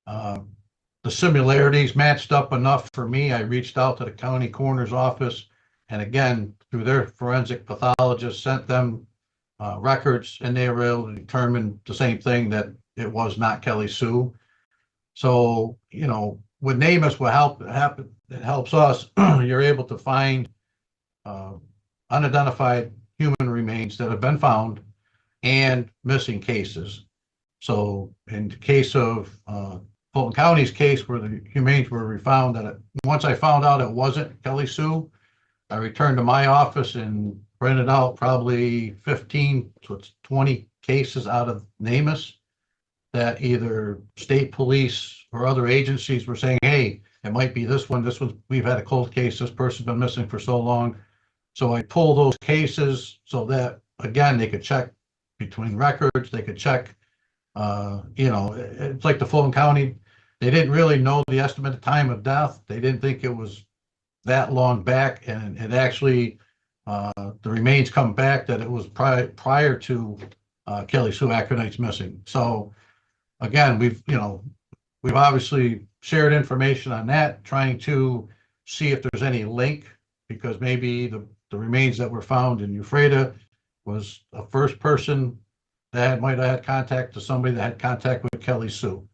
the similarities matched up enough for me. I reached out to the county coroner's office, and again, through their forensic pathologist, sent them records, and they were able to determine the same thing, that it was not Kelly Sue. So, you know, with NamUs, it helps us. You're able to find unidentified human remains that have been found and missing cases. So in the case of Fulton County's case, where the remains were found, once I found out it wasn't Kelly Sue, I returned to my office and printed out probably 15 to 20 cases out of NamUs that either state police or other agencies were saying, hey, it might be this one, we've had a cold case, this person's been missing for so long. So I pull those cases so that, again, they could check between records, they could check, it's like the Fulton County, they didn't really know the estimated time of death. They didn't think it was that long back, and it actually, the remains come back that it was prior to Kelly Sue Ackernight's missing. So again, we've obviously shared information on that, trying to see if there's any link, because maybe the remains that were found in Ephrata was a first person that might have had contact to somebody that had contact with Kelly Sue.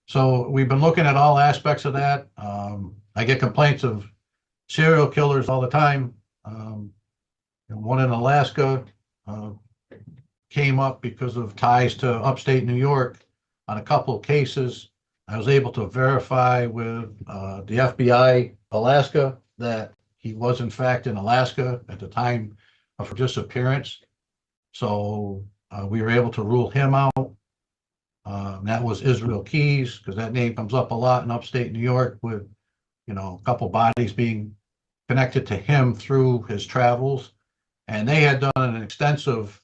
So we've been looking at all aspects of that. I get complaints of serial killers all the time. One in Alaska came up because of ties to upstate New York on a couple of cases. I was able to verify with the FBI Alaska that he was in fact in Alaska at the time of her disappearance. So we were able to rule him out. That was Israel Keys, because that name comes up a lot in upstate New York, with a couple bodies being connected to him through his travels. And they had done an extensive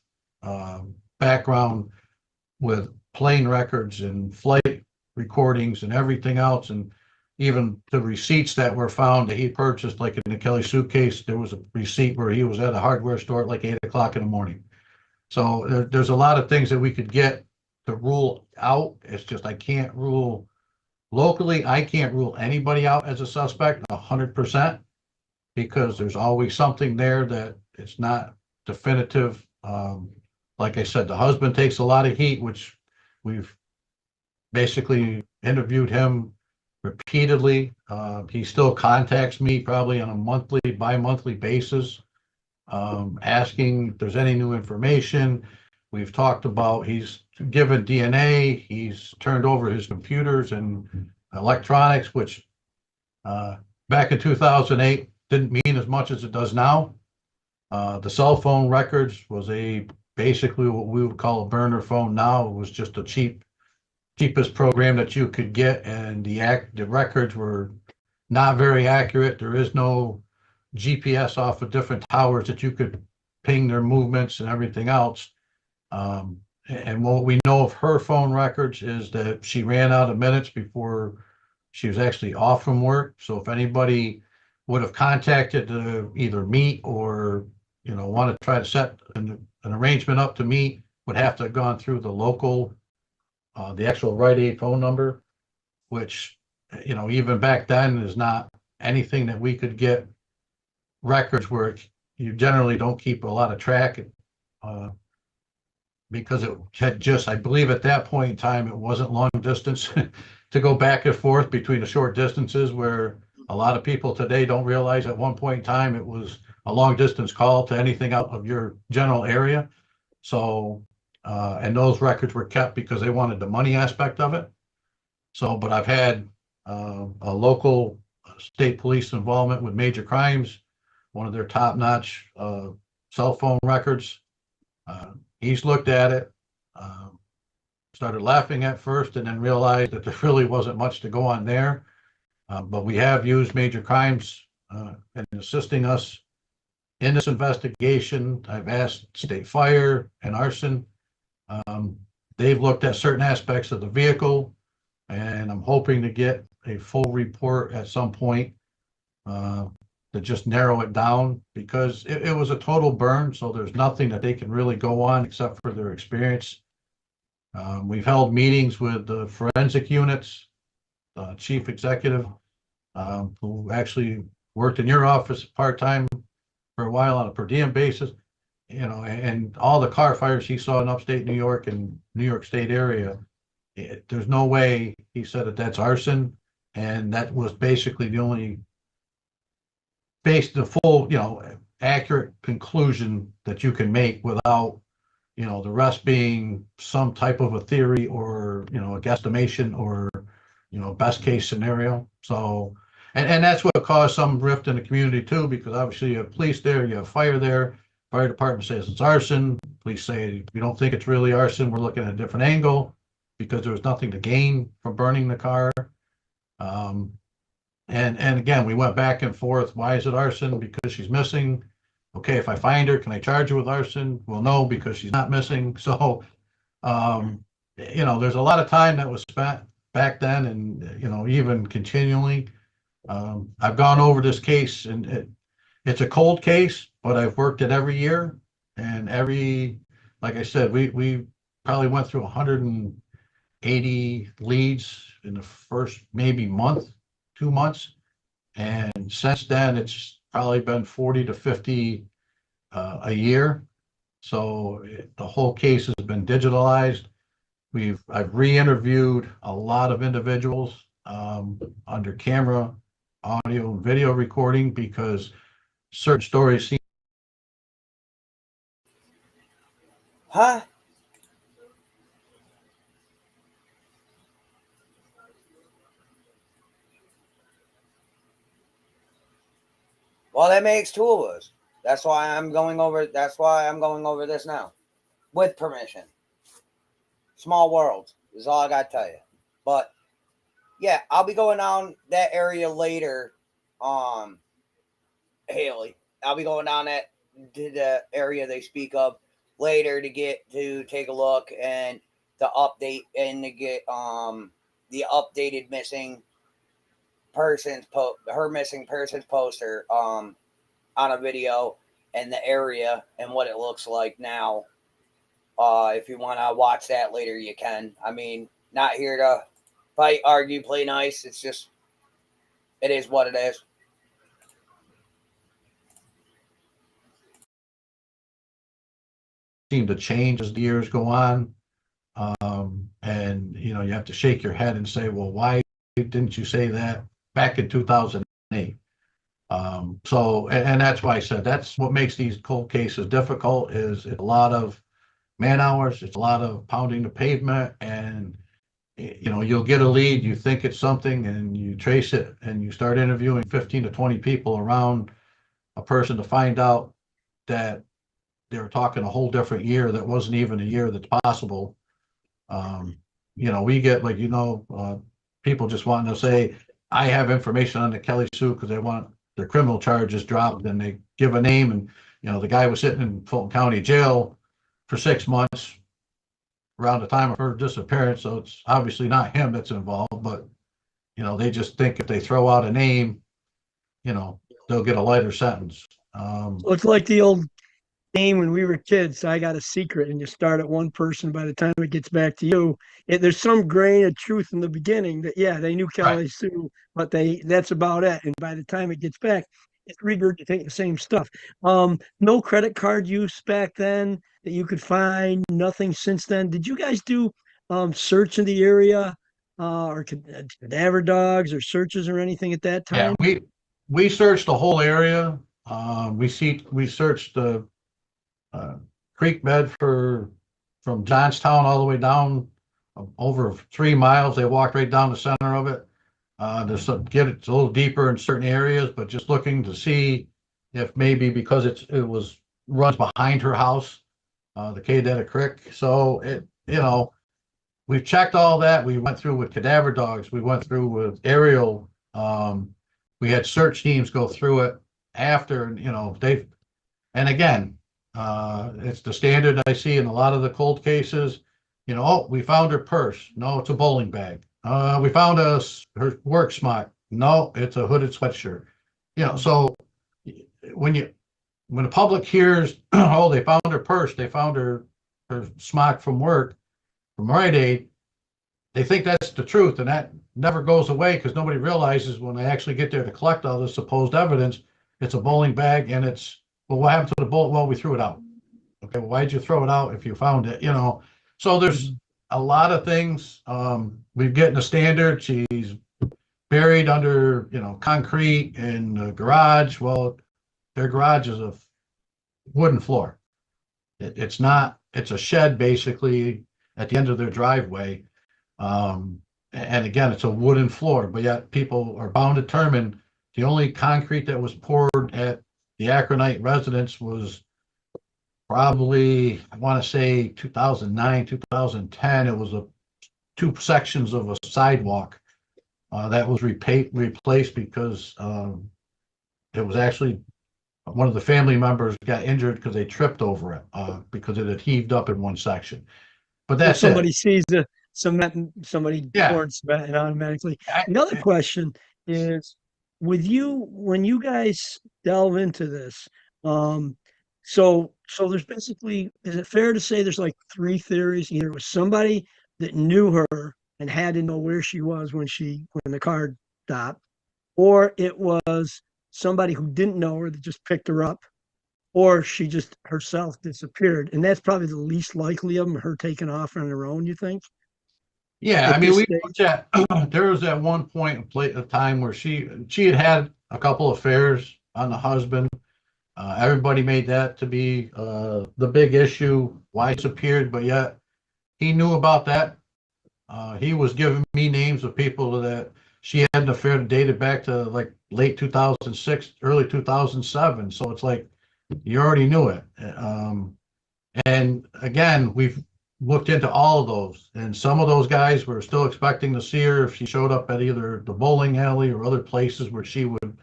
background with plane records and flight recordings and everything else, and even the receipts that were found that he purchased, like in the Kelly Sue case, there was a receipt where he was at a hardware store at like 8 o'clock in the morning. So there's a lot of things that we could get to rule out. It's just I can't rule locally. I can't rule anybody out as a suspect 100%, because there's always something there that it's not definitive. Like I said, the husband takes a lot of heat, which we've basically interviewed him repeatedly. He still contacts me probably on a bi-monthly basis, asking if there's any new information. We've talked about, he's given DNA, he's turned over his computers and electronics, which back in 2008 didn't mean as much as it does now. The cell phone records was basically what we would call a burner phone now. It was just a cheapest program that you could get, and the records were not very accurate. There is no GPS off of different towers that you could ping their movements and everything else. And what we know of her phone records is that she ran out of minutes before she was actually off from work. So if anybody would have contacted to either meet or want to try to set an arrangement up to meet, would have to have gone through the local, the actual Rite Aid phone number. which, even back then is not anything that we could get records where you generally don't keep a lot of track, because it had just, I believe at that point in time, it wasn't long distance to go back and forth between the short distances, where a lot of people today don't realize at one point in time it was a long distance call to anything out of your general area. So, and those records were kept because they wanted the money aspect of it. So, but I've had a local state police involvement with major crimes, one of their top-notch cell phone records. He's looked at it, started laughing at first, and then realized that there really wasn't much to go on there. But we have used major crimes in assisting us in this investigation. I've asked state fire and arson. They've looked at certain aspects of the vehicle, and I'm hoping to get a full report at some point to just narrow it down, because it was a total burn. So there's nothing that they can really go on except for their experience. We've held meetings with the forensic units, chief executive, who actually worked in your office part-time for a while on a per diem basis, and all the car fires he saw in upstate New York and New York State area. There's no way, he said, that that's arson. And that was basically the only the full, accurate conclusion that you can make without, the rest being some type of a theory or, a guesstimation or, best case scenario. So, and that's what caused some rift in the community too, because obviously you have police there, you have fire there. Fire department says it's arson. Police say, we don't think it's really arson. We're looking at a different angle because there was nothing to gain from burning the car. And again, we went back and forth. Why is it arson? Because she's missing. Okay, if I find her, can I charge her with arson? Well, no, because she's not missing. So, there's a lot of time that was spent back then, and even continually. I've gone over this case, and it's a cold case, but I've worked it every year, and like I said, we probably went through 180 leads in the first maybe month, 2 months. And since then, it's probably been 40 to 50 a year. So the whole case has been digitalized. I've re-interviewed a lot of individuals under camera, audio, and video recording, because certain stories seem. Huh? Well, that makes two of us. That's why I'm going over this now. With permission. Small world is all I got to tell you. But yeah, I'll be going down that area later. Haley. I'll be going down to the area they speak of later to take a look and to update and to get the updated missing her missing persons poster on a video and the area and what it looks like now. If you want to watch that later, you can. I mean, not here to fight, argue, play nice. It's just, it is what it is. Seem to change as the years go on. And you have to shake your head and say, well, why didn't you say that back in 2008? So, and that's why I said that's what makes these cold cases difficult, is a lot of man hours, it's a lot of pounding the pavement, and you'll get a lead, you think it's something, and you trace it, and you start interviewing 15 to 20 people around a person to find out that they were talking a whole different year that wasn't even a year that's possible. We get people just wanting to say, I have information on the Kelly Sue because they want their criminal charges dropped, and they give a name, and the guy was sitting in Fulton County Jail for 6 months around the time of her disappearance. So it's obviously not him that's involved, but they just think if they throw out a name, they'll get a lighter sentence. Looks like the old game when we were kids. So I got a secret, and you start at one person. By the time it gets back to you, there's some grain of truth in the beginning that yeah, they knew Right. Kelly Sue, but that's about it. And by the time it gets back, it's regurgitating the same stuff. No credit card use back then that you could find. Nothing since then. Did you guys do search in the area? Or cadaver dogs or searches or anything at that Yeah, time? we searched the whole area. We searched the uh, creek bed from Johnstown all the way down over 3 miles. They walked right down the center of it. Get it a little deeper in certain areas, but just looking to see if maybe because it was runs behind her house, the Cadetta Creek. So we've checked all that. We went through with cadaver dogs. We went through with aerial. We had search teams go through it after, and and again, it's the standard I see in a lot of the cold cases. Oh, we found her purse. No, it's a bowling bag. We found her work smock. No, it's a hooded sweatshirt. So when you when the public hears, oh, they found her purse, they found her smock from work, from Rite Aid, they think that's the truth, and that never goes away because nobody realizes when they actually get there to collect all this supposed evidence, it's a bowling bag, and well, what happened to the bowl? Well, we threw it out. Okay, well, why'd you throw it out if you found it? So there's a lot of things. We've gotten a standard. She's buried under, concrete in the garage. Well, their garage is a wooden floor. It's not, it's a shed basically at the end of their driveway. And again, it's a wooden floor, but yet people are bound to determine the only concrete that was poured at the Ackernecht residence was probably, I want to say 2009, 2010. It was two sections of a sidewalk that was replaced because it was actually one of the family members got injured because they tripped over it because it had heaved up in one section. But that's somebody it. sees somebody Yeah. pouring cement and automatically. Another question is with you when you guys delve into this, so there's basically, is it fair to say there's like three theories? Either it was somebody that knew her and had to know where she was when the car stopped, or it was somebody who didn't know her that just picked her up, or she just herself disappeared. And that's probably the least likely of them, her taking off on her own, you think? Yeah, At I mean, this we stage? looked at, there was at one point a time where she had a couple affairs on the husband. Everybody made that to be the big issue, why it's appeared, but yet he knew about that. He was giving me names of people that she had an affair that dated back to like late 2006, early 2007. So it's like you already knew it. And again, we've looked into all of those, and some of those guys were still expecting to see her if she showed up at either the bowling alley or other places where she would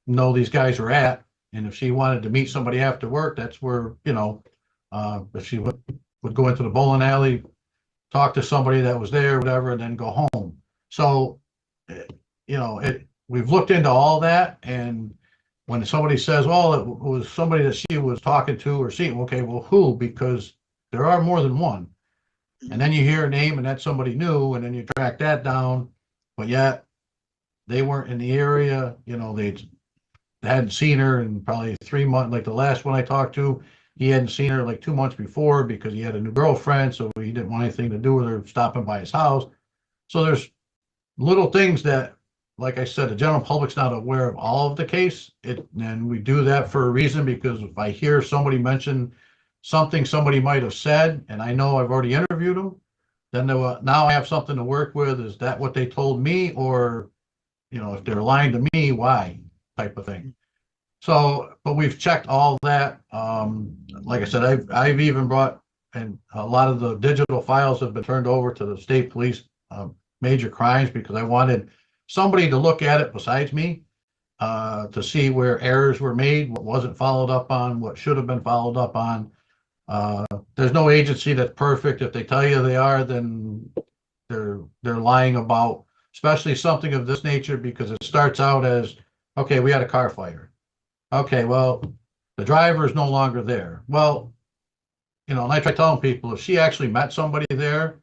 know these guys are at. And if she wanted to meet somebody after work, that's where, if she would go into the bowling alley, talk to somebody that was there, whatever, and then go home. So, we've looked into all that, and when somebody says, well, it was somebody that she was talking to or seeing, okay, well, who? Because there are more than one. And then you hear a name and that's somebody new, and then you track that down, but yet they weren't in the area, they hadn't seen her in probably 3 months. Like the last one I talked to, he hadn't seen her like 2 months before because he had a new girlfriend, so he didn't want anything to do with her stopping by his house. So there's little things that, like I said, the general public's not aware of all of the case. And we do that for a reason, because if I hear somebody mention something somebody might have said, and I know I've already interviewed them, then now I have something to work with. Is that what they told me? Or, if they're lying to me, why? Type of thing. So, but we've checked all that. Like I said, I've even brought, and a lot of the digital files have been turned over to the state police, major crimes, because I wanted somebody to look at it besides me, to see where errors were made, what wasn't followed up on, what should have been followed up on. There's no agency that's perfect. If they tell you they are, then they're lying about, especially something of this nature, because it starts out as, okay, we had a car fire. Okay, well, The driver is no longer there. Well, and I try telling people, if she actually met somebody there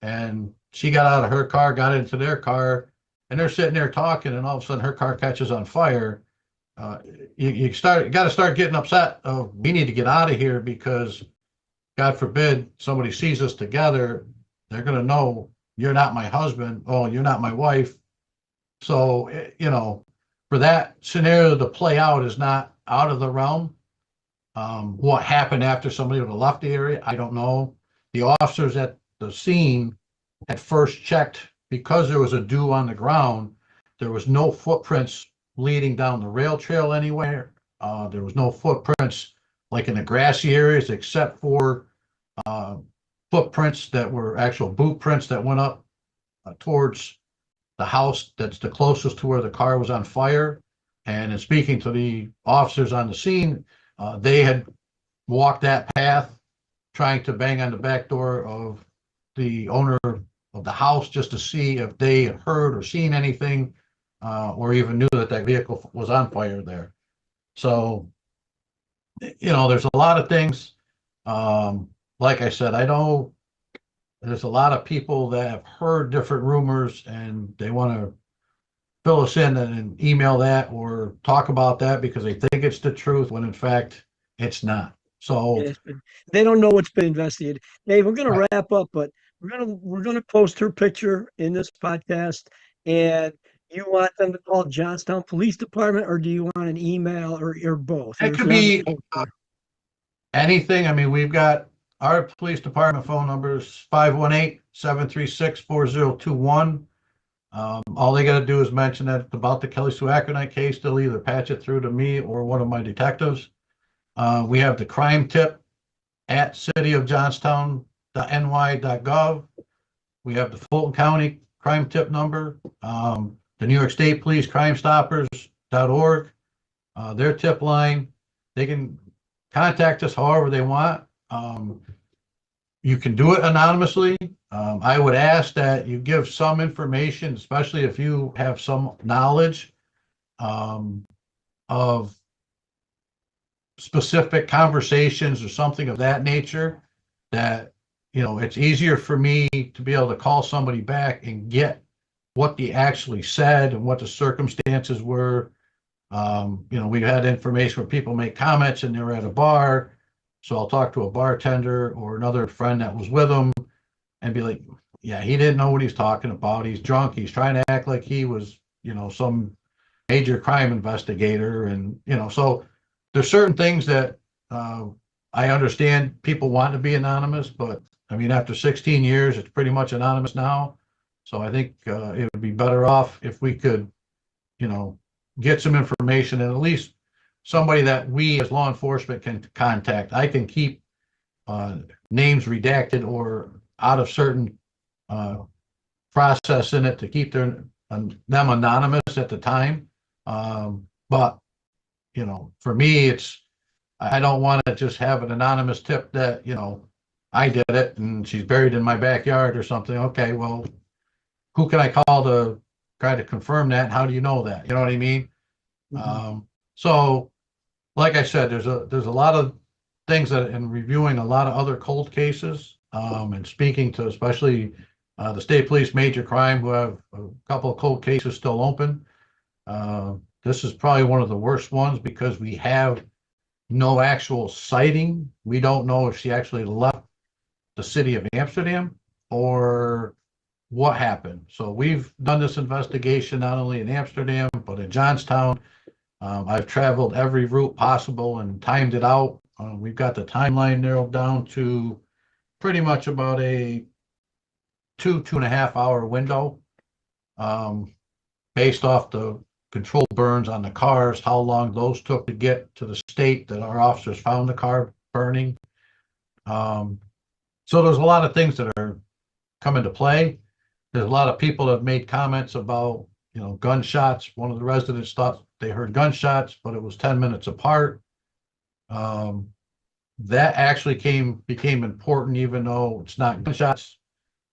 and she got out of her car, got into their car, and they're sitting there talking, and all of a sudden her car catches on fire, you got to start getting upset. Oh, we need to get out of here because, God forbid, somebody sees us together, they're going to know you're not my husband. Oh, you're not my wife. So, for that scenario to play out is not out of the realm. What happened after somebody would have left the area, I don't know. The officers at the scene had first checked because there was a dew on the ground. There was no footprints leading down the rail trail anywhere. There was no footprints like in the grassy areas except for footprints that were actual boot prints that went up towards the house that's the closest to where the car was on fire. And in speaking to the officers on the scene, they had walked that path trying to bang on the back door of the owner of the house just to see if they had heard or seen anything or even knew that that vehicle was on fire there. So, there's a lot of things. Like I said, I know there's a lot of people that have heard different rumors and they want to fill us in and email that or talk about that because they think it's the truth when in fact it's not. So they don't know what's been investigated. Dave, we're going to Right. wrap up, but we're going to post her picture in this podcast. And you want them to call Johnstown Police Department, or do you want an email or both? it could be anything. I mean, we've got our police department phone numbers 518-736-4021. All they got to do is mention that it's about the Kelly Sue Ackernight case. They'll either patch it through to me or one of my detectives. We have the crime tip at cityofjohnstown.ny.gov. We have the Fulton County crime tip number, the New York State Police Crime Stoppers.org, their tip line. They can contact us however they want. You can do it anonymously. I would ask that you give some information, especially if you have some knowledge of specific conversations or something of that nature, that it's easier for me to be able to call somebody back and get what they actually said and what the circumstances were. We've had information where people make comments and they're at a bar, so I'll talk to a bartender or another friend that was with them and be like, yeah, he didn't know what he's talking about, he's drunk, he's trying to act like he was some major crime investigator. And so there's certain things that I understand people want to be anonymous, but I mean, after 16 years, it's pretty much anonymous now. So I think it would be better off if we could, get some information and at least somebody that we as law enforcement can contact. I can keep names redacted or out of certain process in it to keep them anonymous at the time. But for me, I don't want to just have an anonymous tip that, I did it and she's buried in my backyard or something. Okay, well, who can I call to try to confirm that? And how do you know that? You know what I mean? Mm-hmm. So like I said, there's a lot of things that in reviewing a lot of other cold cases, and speaking to especially the state police major crime, who have a couple of cold cases still open. This is probably one of the worst ones because we have no actual sighting. We don't know if she actually left the city of Amsterdam or what happened. So we've done this investigation not only in Amsterdam, but in Johnstown. I've traveled every route possible and timed it out. We've got the timeline narrowed down to pretty much about a 2.5 hour window, based off the controlled burns on the cars, how long those took to get to the state that our officers found the car burning. So there's a lot of things that are come into play. There's a lot of people that have made comments about, gunshots. One of the residents thought they heard gunshots, but it was 10 minutes apart. That actually became important, even though it's not gunshots.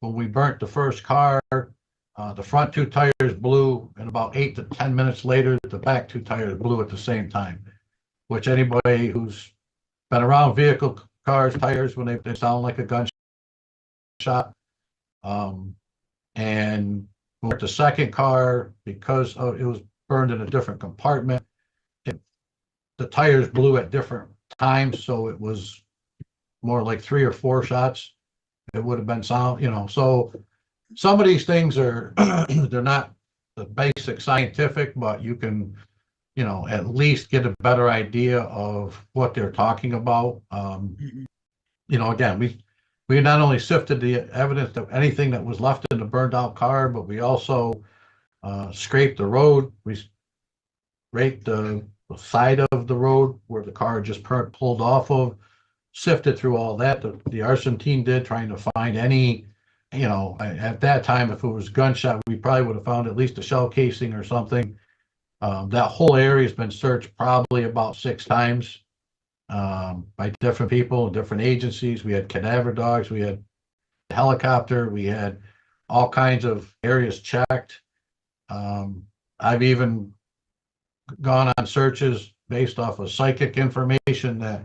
When we burnt the first car, the front two tires blew, and about 8 to 10 minutes later, the back two tires blew at the same time. which anybody who's been around vehicle, cars, tires, when they sound like a gunshot. And with the second car, because it was burned in a different compartment, the tires blew at different times, so it was more like 3 or 4 shots. It would have been sound, so some of these things are, they're not the basic scientific, but you can, at least get a better idea of what they're talking about. Again, we not only sifted the evidence of anything that was left in the burned out car, but we also scraped the road. We scraped the side of the road where the car just pulled off of, sifted through all that. The arson team did, trying to find any, at that time, if it was gunshot, we probably would have found at least a shell casing or something. That whole area has been searched probably about 6 times by different people, different agencies. We had cadaver dogs, we had helicopter, we had all kinds of areas checked. I've even gone on searches based off of psychic information that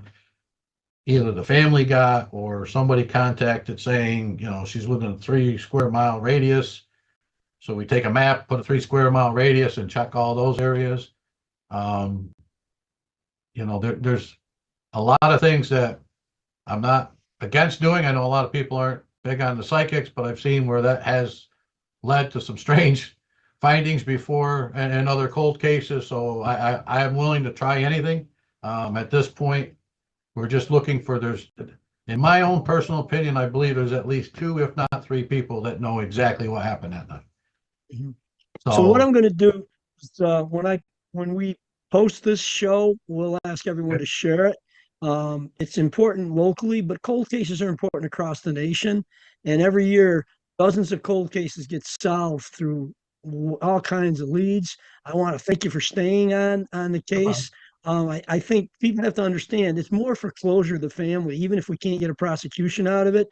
either the family got or somebody contacted saying, she's within a 3 square mile radius. So we take a map, put a 3 square mile radius and check all those areas. There's a lot of things that I'm not against doing. I know a lot of people aren't big on the psychics, but I've seen where that has led to some strange findings before and other cold cases. So I am willing to try anything. At this point, we're just looking for, in my own personal opinion, I believe there's at least 2, if not 3 people that know exactly what happened that night. Mm-hmm. So what I'm going to do is when we post this show, we'll ask everyone to share it. It's important locally, but cold cases are important across the nation. And every year, dozens of cold cases get solved through all kinds of leads. I want to thank you for staying on the case. I think people have to understand it's more for closure of the family, even if we can't get a prosecution out of it.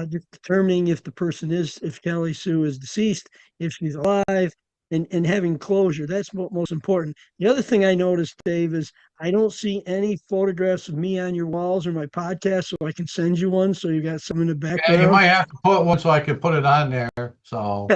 Just determining if the person if Kelli Sue is deceased, if she's alive, and having closure. That's what most important. The other thing I noticed, Dave, is I don't see any photographs of me on your walls or my podcast, so I can send you one so you got some in the background. Yeah, you might have to put one so I can put it on there. So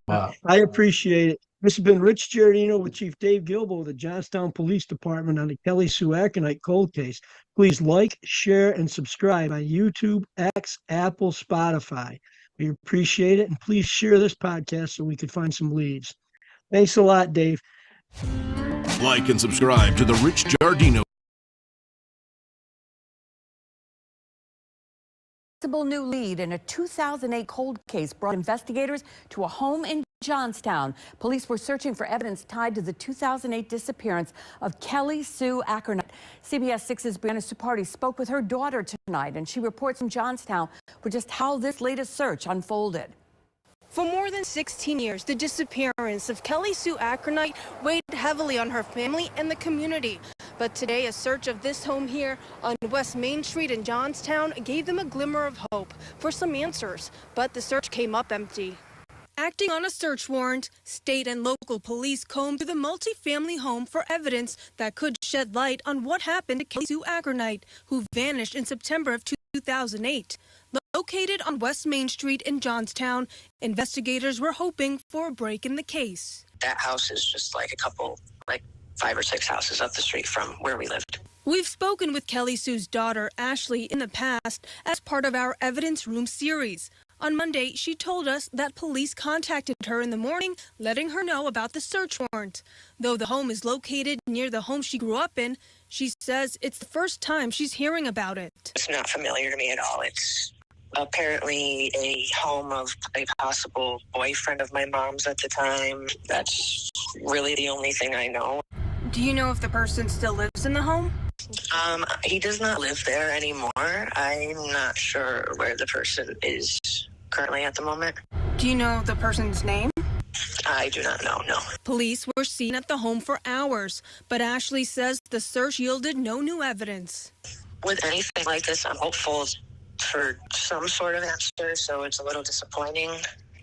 I appreciate it. This has been Rich Giardino with Chief Dave Gilbo of the Johnstown Police Department on the Kelli Sue Ackernecht cold case. Please like, share, and subscribe on YouTube, X, Apple, Spotify. We appreciate it, and please share this podcast so we could find some leads. Thanks a lot, Dave. Like and subscribe to the Rich Giardino. New lead in a 2008 cold case brought investigators to a home in Johnstown. Police were searching for evidence tied to the 2008 disappearance of Kelli Sue Ackernecht. CBS 6's Brianna Supardi spoke with her daughter tonight, and she reports from Johnstown for just how this latest search unfolded. For more than 16 years, the disappearance of Kelli Sue Ackernecht weighed heavily on her family and the community. But today, a search of this home here on West Main Street in Johnstown gave them a glimmer of hope for some answers. But the search came up empty. Acting on a search warrant, state and local police combed through the multi-family home for evidence that could shed light on what happened to Kelli Sue Ackernecht, who vanished in September of 2008. Located on West Main Street in Johnstown, investigators were hoping for a break in the case. That house is just like 5 or 6 houses up the street from where we lived. We've spoken with Kelli Sue's daughter, Ashley, in the past as part of our Evidence Room series. On Monday, she told us that police contacted her in the morning, letting her know about the search warrant. Though the home is located near the home she grew up in, she says it's the first time she's hearing about it. It's not familiar to me at all. It's apparently a home of a possible boyfriend of my mom's at the time. That's really the only thing I know. Do you know if the person still lives in the home? He does not live there anymore. I'm not sure where the person is currently at the moment. Do you know the person's name? I do not know, no. Police were seen at the home for hours, but Ashley says the search yielded no new evidence. With anything like this, I'm hopeful for some sort of answer, so it's a little disappointing,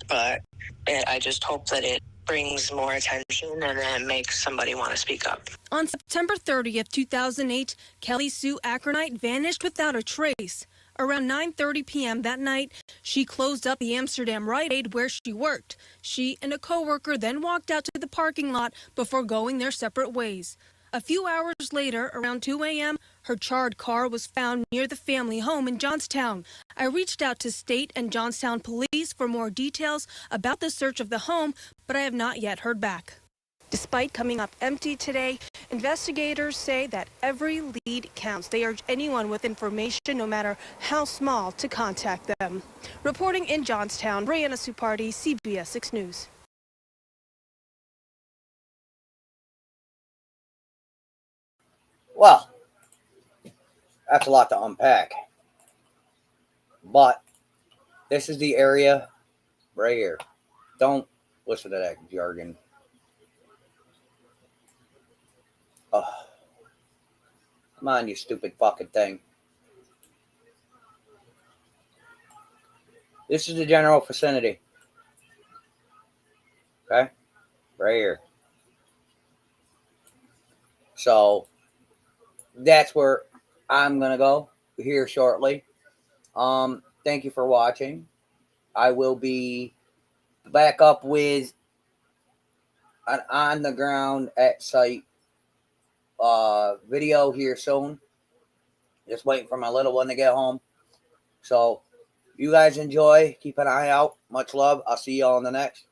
but I just hope that it brings more attention and then makes somebody want to speak up. On September 30th, 2008, Kelli Sue Ackernecht vanished without a trace. Around 9:30 p.m. that night, she closed up the Amsterdam Rite Aid where she worked. She and a coworker then walked out to the parking lot before going their separate ways. A few hours later, around 2 a.m., her charred car was found near the family home in Johnstown. I reached out to state and Johnstown police for more details about the search of the home, but I have not yet heard back. Despite coming up empty today, investigators say that every lead counts. They urge anyone with information, no matter how small, to contact them. Reporting in Johnstown, Brianna Supardi, CBS 6 News. Well, that's a lot to unpack. But this is the area right here. Don't listen to that jargon. Oh, come on, you stupid fucking thing. This is the general vicinity. Okay? Right here. So, that's where I'm going to go here shortly. Thank you for watching. I will be back up with an on the ground at site video here soon. Just waiting for my little one to get home. So, you guys enjoy. Keep an eye out. Much love. I'll see y'all in the next.